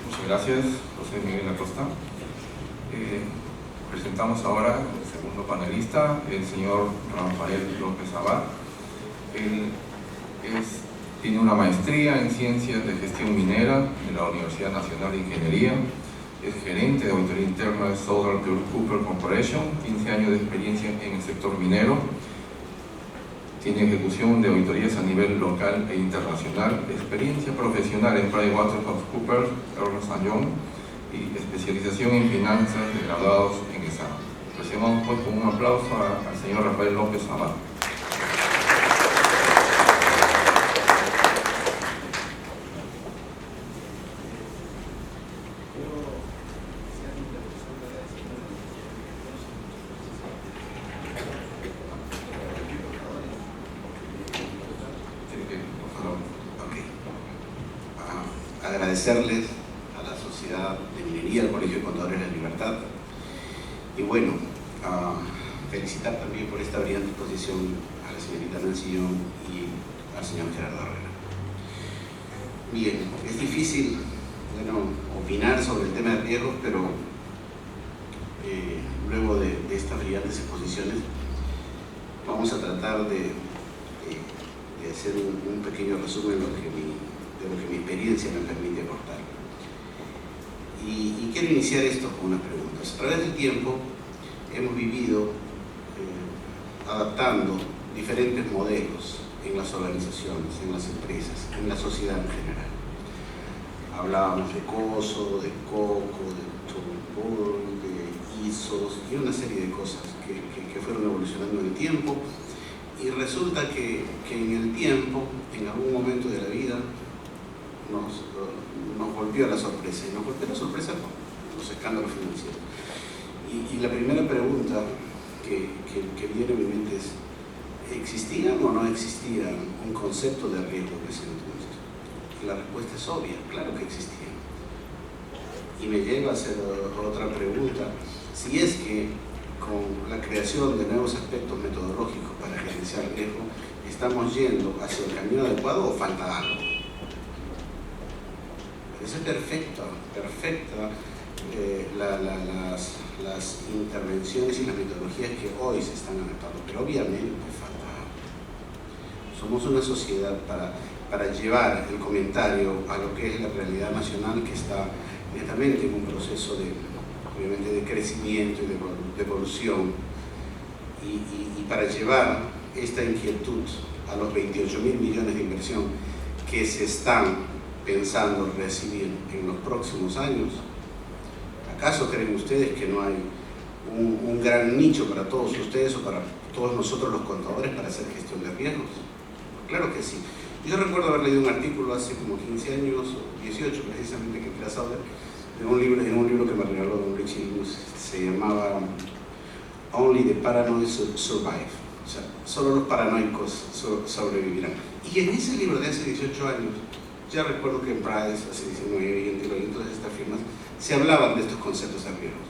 Muchas gracias, José Miguel Acosta. Presentamos ahora al segundo panelista, el señor Rafael López Abad. Él tiene una maestría en Ciencias de Gestión Minera de la Universidad Nacional de Ingeniería. Es gerente de auditoría interna de Southern Cooper Corporation, 15 años de experiencia en el sector minero. Tiene ejecución de auditorías a nivel local e internacional, experiencia profesional en PricewaterhouseCoopers, Ernst & Young y especialización en finanzas de graduados en ESA. Recibamos pues con un aplauso al señor Rafael López Abad. agradecerles a la Sociedad de Minería, al Colegio de Contadores de la Libertad, y bueno, felicitar también por esta brillante exposición a la señorita Nancy Young y al señor Gerardo Herrera. Bien, es difícil, bueno, opinar sobre el tema de riesgos, pero luego de estas brillantes exposiciones vamos a tratar de hacer un pequeño resumen de lo que mi experiencia me permite aportar. Y quiero iniciar esto con unas preguntas. A través del tiempo hemos vivido adaptando diferentes modelos en las organizaciones, en las empresas, en la sociedad en general. Hablábamos de COSO, de COCO, de TURBUR, de ISOs y una serie de cosas que fueron evolucionando en el tiempo, y resulta que en el tiempo, en algún momento de la vida, nos golpeó la sorpresa, y nos golpeó la sorpresa con los escándalos financieros. Y la primera pregunta que viene a mi mente es: ¿existía o no existía un concepto de riesgo en ese entonces? Y la respuesta es obvia, claro que existía. Y me lleva a hacer otra pregunta: si es que con la creación de nuevos aspectos metodológicos para gerenciar riesgo, ¿estamos yendo hacia el camino adecuado o falta algo? Es perfecta las intervenciones y las metodologías que hoy se están adaptando, pero obviamente falta algo. Somos una sociedad para llevar el comentario a lo que es la realidad nacional, que está netamente en un proceso obviamente de crecimiento y de evolución, y para llevar esta inquietud a los 28.000 millones de inversión que se están pensando recibir en los próximos años. ¿Acaso creen ustedes que no hay un gran nicho para todos ustedes o para todos nosotros los contadores para hacer gestión de riesgos? Claro que sí. Yo recuerdo haber leído un artículo hace como 15 años, o 18 precisamente, que entré a Sauder, en un libro que me regaló don Richie Luz. Se llamaba Only the Paranoid Survive, o sea, solo los paranoicos sobrevivirán. Y en ese libro de hace 18 años, ya recuerdo que en Price, hace 19, y en Deloitte, y todas estas firmas, se hablaban de estos conceptos de riesgos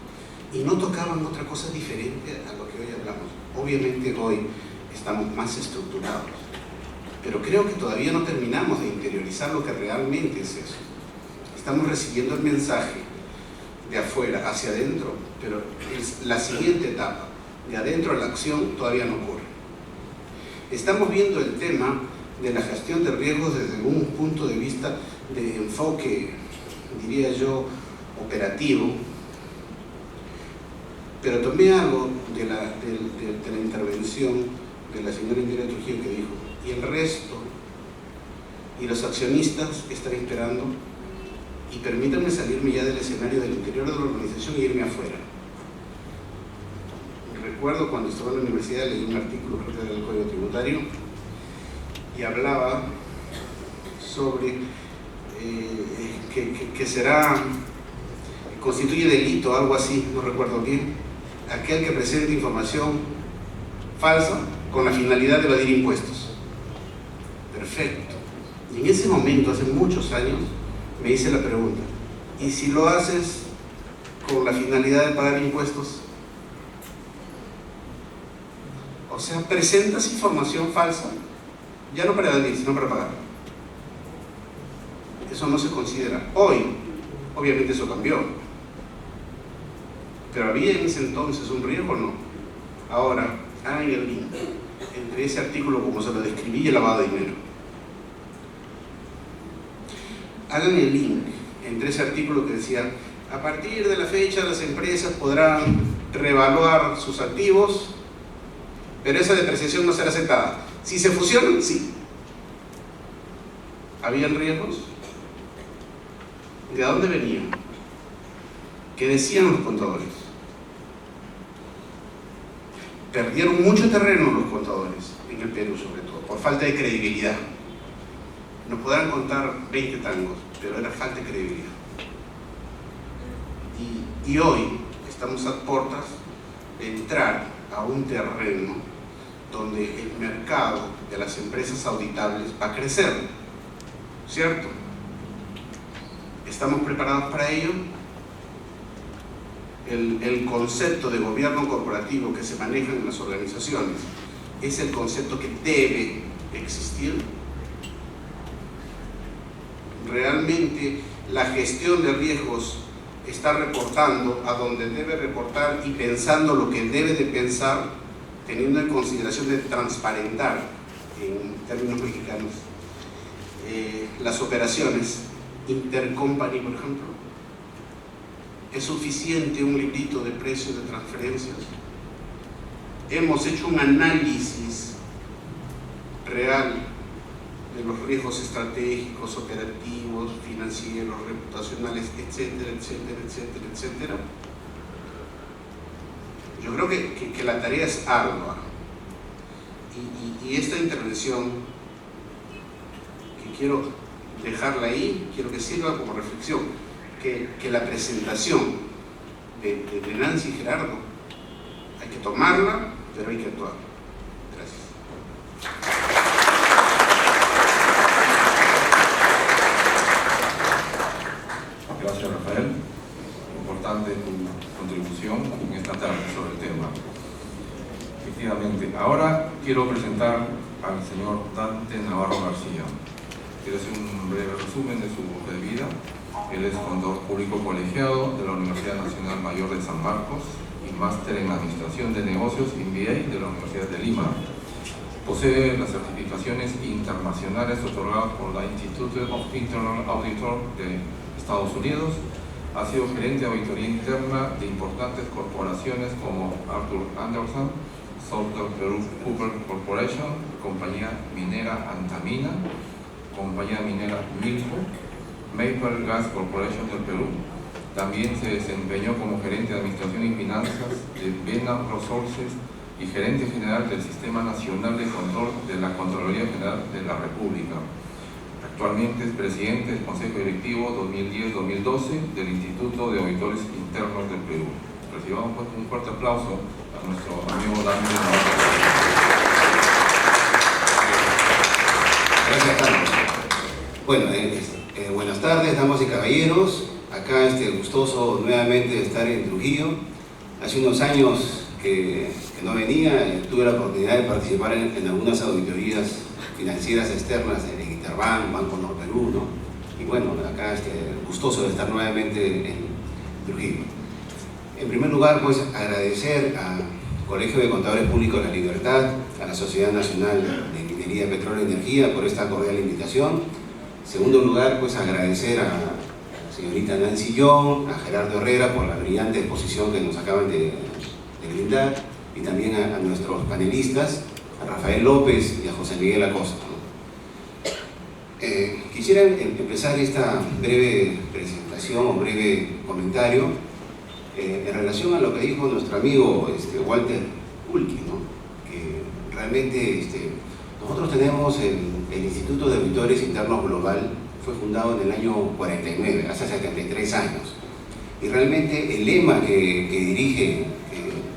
y no tocaban otra cosa diferente a lo que hoy hablamos. Obviamente hoy estamos más estructurados, pero creo que todavía no terminamos de interiorizar lo que realmente es eso. Estamos recibiendo el mensaje de afuera hacia adentro, pero la siguiente etapa, de adentro a la acción, todavía no ocurre. Estamos viendo el tema de la gestión de riesgos desde un punto de vista de enfoque, diría yo, operativo, pero tomé algo de la intervención de la señora Indira Trujillo, que dijo: y el resto, y los accionistas están esperando, y permítanme salirme ya del escenario del interior de la organización y irme afuera. Recuerdo cuando estaba en la universidad, leí un artículo, creo que era del Código Tributario, y hablaba sobre que constituye delito, algo así, no recuerdo bien, aquel que presente información falsa con la finalidad de evadir impuestos. Perfecto. Y en ese momento, hace muchos años, me hice la pregunta: ¿y si lo haces con la finalidad de pagar impuestos? O sea, presentas información falsa, ya no para evadir, sino para pagar. Eso no se considera. Hoy, obviamente eso cambió. Pero había en ese entonces un riesgo, ¿no? Ahora, hagan el link entre ese artículo, como se lo describí, y el lavado de dinero. Hagan el link entre ese artículo que decía: a partir de la fecha las empresas podrán reevaluar sus activos, pero esa depreciación no será aceptada. Si se fusionan, sí. ¿Habían riesgos? ¿De dónde venían? ¿Qué decían los contadores? Perdieron mucho terreno los contadores, en el Perú sobre todo, por falta de credibilidad. Nos podrán contar 20 tangos, pero era falta de credibilidad. Y hoy estamos a puertas de entrar a un terreno donde el mercado de las empresas auditables va a crecer, ¿cierto? ¿Estamos preparados para ello? El concepto de gobierno corporativo que se maneja en las organizaciones es el concepto que debe existir. Realmente la gestión de riesgos está reportando a donde debe reportar y pensando lo que debe de pensar, teniendo en consideración de transparentar, en términos mexicanos, las operaciones intercompany, por ejemplo. ¿Es suficiente un librito de precios de transferencias? Hemos hecho un análisis real de los riesgos estratégicos, operativos, financieros, reputacionales, etcétera, etcétera, etcétera, etcétera. Yo creo que la tarea es ardua. Y esta intervención, que quiero dejarla ahí, quiero que sirva como reflexión, que la presentación de Nancy y Gerardo hay que tomarla, pero hay que actuar. Gracias. Gracias, Rafael. Importante tu contribución en esta tarde sobre el tema. Efectivamente, ahora quiero presentar al señor Dante Navarro García. Quiero hacer un breve resumen de su hoja de vida. Él es contador público colegiado de la Universidad Nacional Mayor de San Marcos y máster en Administración de Negocios MBA de la Universidad de Lima. Posee las certificaciones internacionales otorgadas por la Institute of Internal Auditor de Estados Unidos. Ha sido gerente de auditoría interna de importantes corporaciones como Arthur Andersen, Southern Peru Cooper Corporation, Compañía Minera Antamina, Compañía Minera Milfo, Maple Gas Corporation del Perú. También se desempeñó como gerente de Administración y Finanzas de Vena Resources y gerente general del Sistema Nacional de Control de la Contraloría General de la República. Actualmente es presidente del Consejo Directivo 2010-2012 del Instituto de Auditores Internos del Perú. Recibamos pues un fuerte aplauso a nuestro amigo Dante Navarro. Gracias, Carlos. Bueno, buenas tardes, damas y caballeros. Acá gustoso nuevamente de estar en Trujillo. Hace unos años que no venía, tuve la oportunidad de participar en algunas auditorías financieras externas en Interbank, Banco Norperú, ¿no? Y bueno, acá gustoso de estar nuevamente en Trujillo. En primer lugar, pues agradecer al Colegio de Contadores Públicos de la Libertad, a la Sociedad Nacional de Minería, Petróleo y Energía por esta cordial invitación. En segundo lugar, pues agradecer a la señorita Nancy Young, a Gerardo Herrera por la brillante exposición que nos acaban de brindar, y también a nuestros panelistas, a Rafael López y a José Miguel Acosta. Quisiera empezar esta breve presentación o breve comentario en relación a lo que dijo nuestro amigo Walter Ulki, ¿no? Que realmente nosotros tenemos el Instituto de Auditores Internos Global, fue fundado en el año 49, hace 73 años, y realmente el lema que dirige,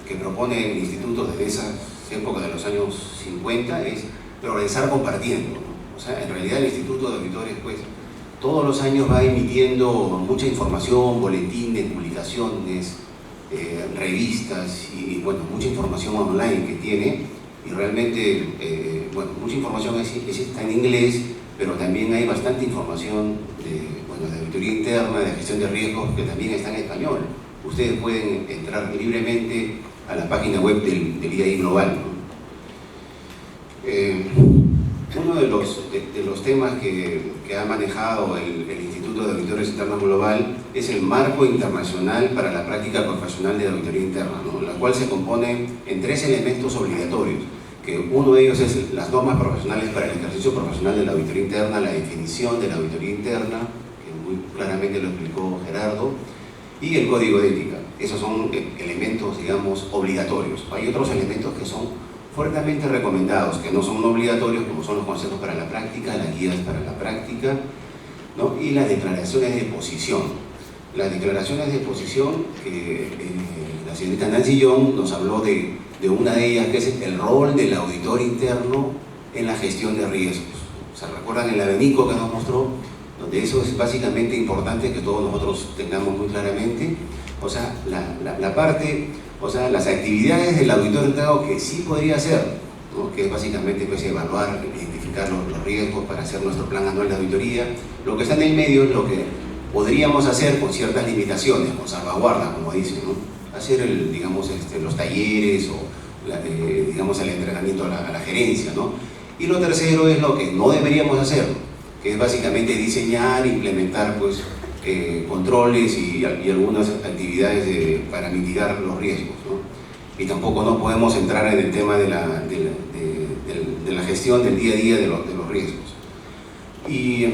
que propone el instituto desde esa época de los años 50 es progresar compartiendo, ¿no? O sea, en realidad el Instituto de Auditores pues todos los años va emitiendo mucha información, boletines, publicaciones, revistas y bueno, mucha información online que tiene, y realmente bueno, mucha información está en inglés, pero también hay bastante información de auditoría interna, de gestión de riesgos, que también está en español. Ustedes pueden entrar libremente a la página web del IAI Global, ¿no? Uno de los temas que ha manejado el Instituto de Auditores Internos Global es el marco internacional para la práctica profesional de auditoría interna, ¿no? La cual se compone en 3 elementos obligatorios, que uno de ellos es las normas profesionales para el ejercicio profesional de la auditoría interna, la definición de la auditoría interna, que muy claramente lo explicó Gerardo, y el código de ética. Esos son elementos, digamos, obligatorios. Hay otros elementos que son fuertemente recomendados, que no son obligatorios, como son los consejos para la práctica, las guías para la práctica, ¿no? Y las declaraciones de posición. Las declaraciones de posición, que la señorita Nancy Young nos habló de una de ellas, que es el rol del auditor interno en la gestión de riesgos. ¿Se recuerdan el abanico que nos mostró? donde eso es básicamente importante que todos nosotros tengamos muy claramente. O sea, la parte, o sea, las actividades del auditor encargado que sí podría hacer, ¿no? Que es básicamente pues, evaluar, identificar los riesgos para hacer nuestro plan anual de auditoría. Lo que está en el medio es lo que podríamos hacer con ciertas limitaciones, con salvaguarda, como dicen, ¿no? Hacer digamos, los talleres o digamos, el entrenamiento a la gerencia, ¿no? Y lo tercero es lo que no deberíamos hacer, que es básicamente diseñar, implementar pues, controles y algunas actividades para mitigar los riesgos, ¿no? Y tampoco no podemos entrar en el tema de la gestión del día a día de los riesgos. Y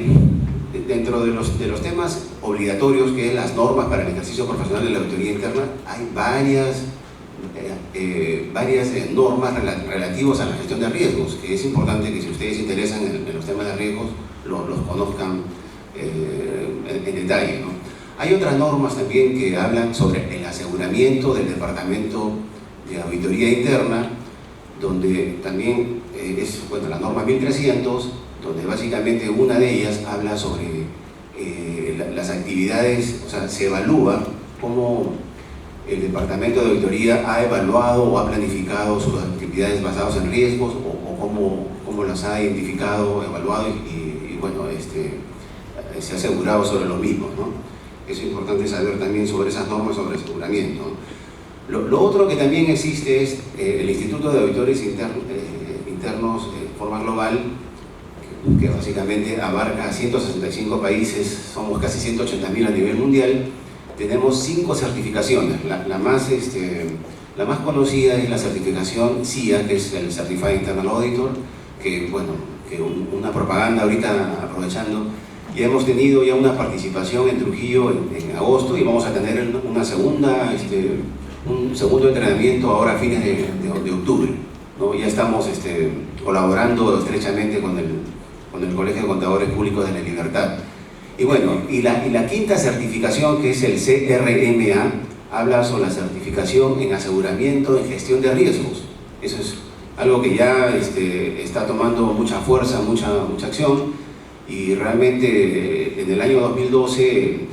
dentro de los temas obligatorios, que es las normas para el ejercicio profesional de la auditoría interna, hay varias normas relativas a la gestión de riesgos, que es importante que si ustedes se interesan en los temas de riesgos, los conozcan en detalle, ¿no? Hay otras normas también que hablan sobre el aseguramiento del Departamento de Auditoría Interna, donde también es bueno, la norma 1300, donde básicamente una de ellas habla sobre las actividades, o sea, se evalúa cómo el Departamento de Auditoría ha evaluado o ha planificado sus actividades basadas en riesgos o cómo las ha identificado, evaluado y bueno, se ha asegurado sobre los mismos, ¿no? Es importante saber también sobre esas normas sobre aseguramiento, ¿no? Lo otro que también existe es el Instituto de Auditores Internos de forma global, que básicamente abarca 165 países, somos casi 180.000 a nivel mundial. Tenemos 5 certificaciones, la más conocida es la certificación CIA, que es el Certified Internal Auditor, que bueno, que una propaganda ahorita aprovechando, ya hemos tenido ya una participación en Trujillo en agosto y vamos a tener un segundo entrenamiento ahora a fines de octubre, ¿no? Ya estamos colaborando estrechamente con el Colegio de Contadores Públicos de la Libertad. Y bueno, y la quinta certificación, que es el CRMA, habla sobre la certificación en aseguramiento en gestión de riesgos. Eso es algo que ya está tomando mucha fuerza, mucha acción, y realmente en el año 2012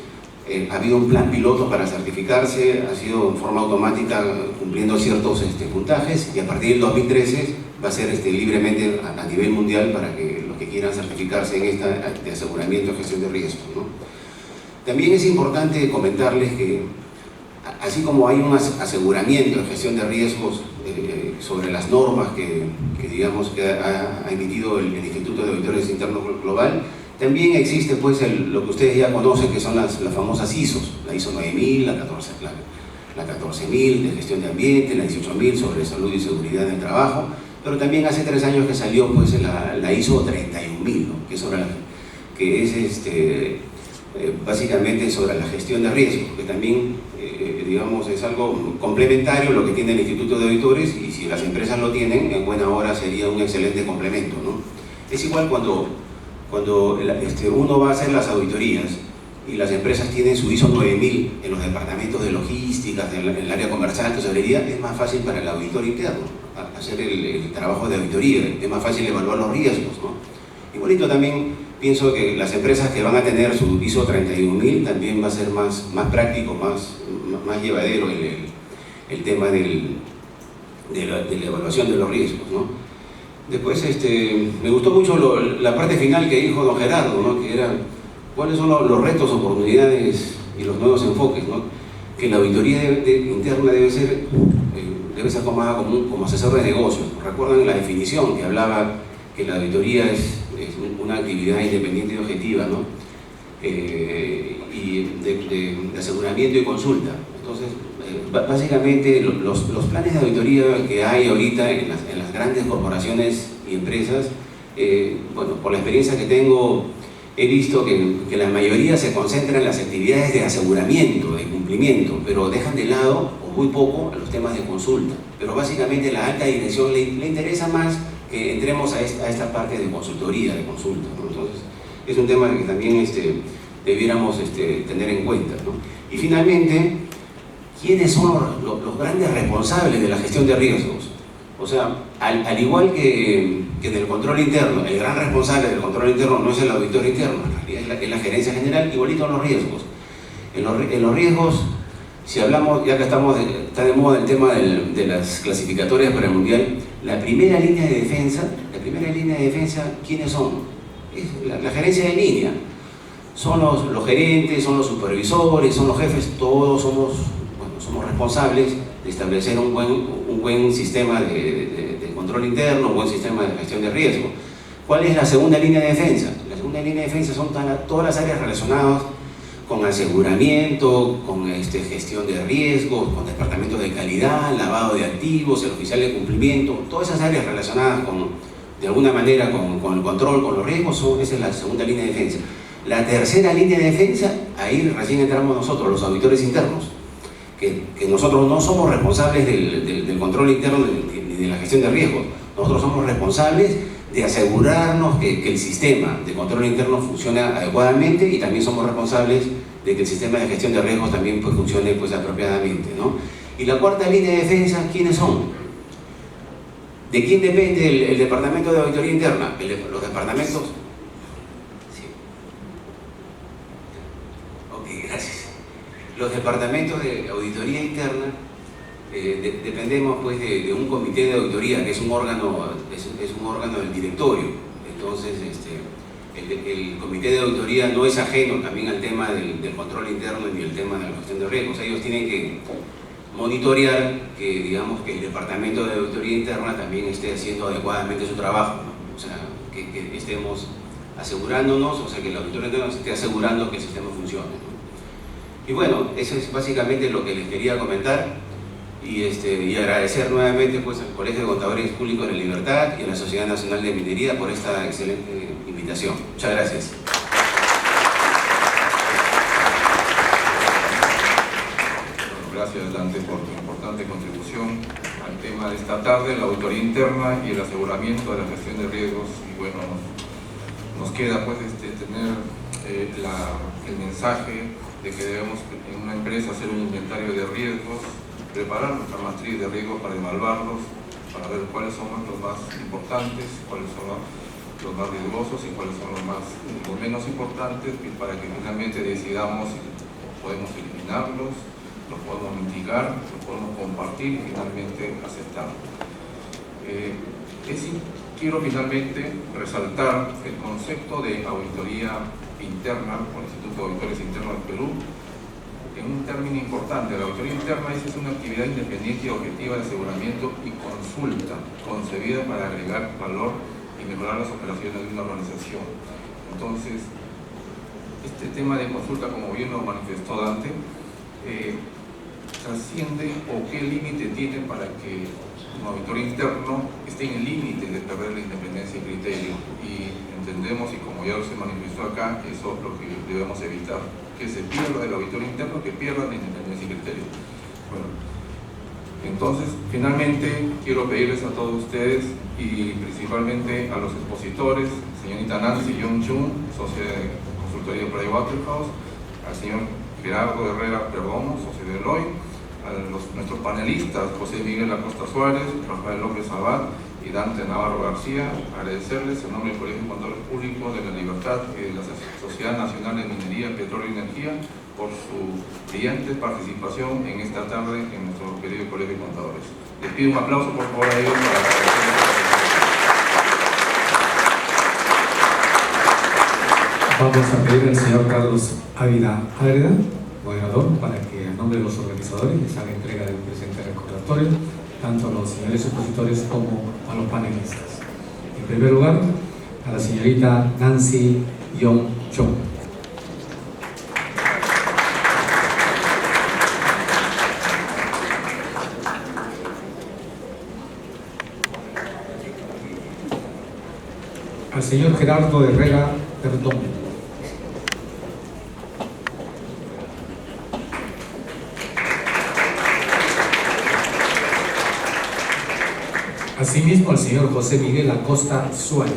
ha habido un plan piloto para certificarse, ha sido en forma automática cumpliendo ciertos puntajes, y a partir del 2013 va a ser libremente a nivel mundial para que los que quieran certificarse en esta de aseguramiento y gestión de riesgos, ¿no? También es importante comentarles que así como hay un aseguramiento en gestión de riesgos sobre las normas que digamos que ha emitido el Instituto de Auditores Internos Global, también existe pues lo que ustedes ya conocen, que son las famosas ISOs, la ISO 9000, la 14000 de gestión de ambiente, la 18000 sobre salud y seguridad en el trabajo, pero también hace 3 años que salió pues la ISO 31000, ¿no? que es básicamente sobre la gestión de riesgos, que también digamos es algo complementario a lo que tiene el Instituto de Auditores, y si las empresas lo tienen, en buena hora sería un excelente complemento, ¿no? Es igual cuando uno va a hacer las auditorías y las empresas tienen su ISO 9000 en los departamentos de logística, en el área comercial, tesorería, es más fácil para el auditor interno hacer el trabajo de auditoría, es más fácil evaluar los riesgos, ¿no? Igualito también pienso que las empresas que van a tener su ISO 31000 también va a ser más práctico, más llevadero el tema de la evaluación de los riesgos, ¿no? Después me gustó mucho la parte final que dijo don Gerardo, ¿no? Que era cuáles son los retos, oportunidades y los nuevos enfoques, ¿no? Que la auditoría interna debe ser tomada como asesor de negocios. ¿Recuerdan la definición que hablaba que la auditoría es una actividad independiente y objetiva, ¿no? Y de aseguramiento y consulta? Entonces, básicamente los planes de auditoría que hay ahorita en las grandes corporaciones y empresas, bueno, por la experiencia que tengo, he visto que la mayoría se concentra en las actividades de aseguramiento, de cumplimiento, pero dejan de lado, o muy poco, a los temas de consulta. Pero básicamente la alta dirección le interesa más que entremos a esta parte de consultoría, de consulta, ¿no? Entonces, es un tema que también debiéramos tener en cuenta, ¿no? Y finalmente, ¿quiénes son los grandes responsables de la gestión de riesgos? O sea, al igual que que en el control interno, el gran responsable del control interno no es el auditor interno, en realidad es la gerencia general, igualito en los riesgos. En los riesgos, si hablamos, ya que está de moda el tema de las clasificatorias para el mundial, la primera línea de defensa, ¿quiénes son? Es la gerencia de línea. Son los gerentes, son los supervisores, son los jefes, todos somos responsables de establecer un buen sistema de control interno, un buen sistema de gestión de riesgo. ¿Cuál es la segunda línea de defensa? La segunda línea de defensa son todas las áreas relacionadas con aseguramiento, con gestión de riesgos, con departamentos de calidad, lavado de activos, el oficial de cumplimiento, todas esas áreas relacionadas de alguna manera con el control, con los riesgos, esa es la segunda línea de defensa. La tercera línea de defensa, ahí recién entramos nosotros, los auditores internos, que nosotros no somos responsables del control interno ni de la gestión de riesgos, nosotros somos responsables de asegurarnos que el sistema de control interno funciona adecuadamente y también somos responsables de que el sistema de gestión de riesgos también funcione apropiadamente, ¿no? Y la cuarta línea de defensa, ¿quiénes son? ¿De quién depende el Departamento de Auditoría Interna? Los departamentos... Sí. Ok, gracias. Los departamentos de auditoría interna dependemos pues de un comité de auditoría que es un órgano del directorio. Entonces el comité de auditoría no es ajeno también al tema del control interno ni el tema de la gestión de riesgos. Ellos tienen que monitorear que el departamento de auditoría interna también esté haciendo adecuadamente su trabajo, ¿no? O sea, que estemos asegurándonos, o sea, que el auditor interno se esté asegurando que el sistema funcione, ¿no? Y bueno, eso es básicamente lo que les quería comentar. Y agradecer nuevamente pues, al Colegio de Contadores Públicos de la Libertad y a la Sociedad Nacional de Minería por esta excelente invitación. Muchas gracias. Gracias, Dante, por tu importante contribución al tema de esta tarde, la auditoría interna y el aseguramiento de la gestión de riesgos. Y bueno, nos queda pues tener el mensaje de que debemos en una empresa hacer un inventario de riesgos, preparar nuestra matriz de riesgos para evaluarlos, para ver cuáles son los más importantes, cuáles son los más riesgosos y cuáles son los menos importantes, y para que finalmente decidamos si podemos eliminarlos, los podemos mitigar, los podemos compartir y finalmente aceptar. Quiero finalmente resaltar el concepto de auditoría interna por el Instituto de Auditores Internos del Perú. En un término importante, la auditoría interna es una actividad independiente y objetiva de aseguramiento y consulta, concebida para agregar valor y mejorar las operaciones de una organización. Entonces, este tema de consulta, como bien lo manifestó Dante, trasciende o qué límite tiene para que un auditor interno esté en el límite de perder la independencia y criterio. Y entendemos, y como ya se manifestó acá, eso es lo que debemos evitar, que se pierda el auditor interno, que pierda la independencia y criterio. Bueno, entonces, finalmente, quiero pedirles a todos ustedes, y principalmente a los expositores, señorita Nancy Young-Chun, socia de consultoría Pricewaterhouse, al señor Gerardo Herrera Perdomo, socio de Deloitte, a nuestros panelistas, José Miguel Acosta Suárez, Rafael López Abad y Dante Navarro García, agradecerles en nombre del Colegio de Contadores Públicos de la Libertad y de la Sociedad Nacional de Minería, Petróleo y Energía por su brillante participación en esta tarde en nuestro querido Colegio de Contadores. Les pido un aplauso por favor a ellos para Vamos a pedir al señor Carlos Ávila Ágreda, moderador, para que en nombre de los organizadores les haga entrega del presente recordatorio, tanto a los señores expositores como a los panelistas. En primer lugar, a la señorita Nancy Young-Chun. Al señor Gerardo Herrera Perdomo. Asimismo, al señor José Miguel Acosta Suárez.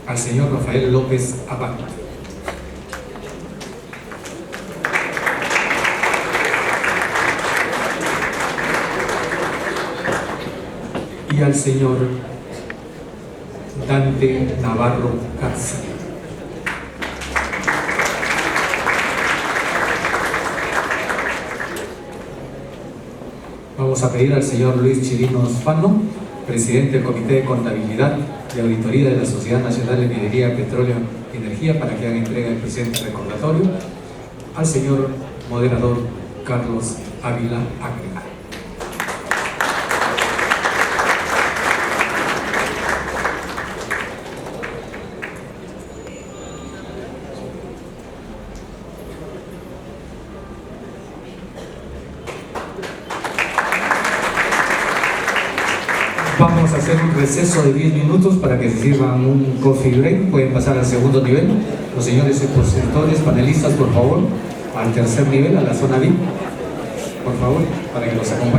Al señor Rafael Rafael López Abad. Y al señor Dante Navarro García. Vamos a pedir al señor Luis Chirinos Fano, presidente del Comité de Contabilidad y Auditoría de la Sociedad Nacional de Minería, Petróleo y Energía, para que haga entrega del presente recordatorio, al señor moderador Carlos Ávila Aguilar. Vamos a hacer un receso de 10 minutos para que se sirvan un coffee break. Pueden pasar al segundo nivel. Los señores expositores, panelistas, por favor, al tercer nivel, a la zona VIP, por favor, para que los acompañen.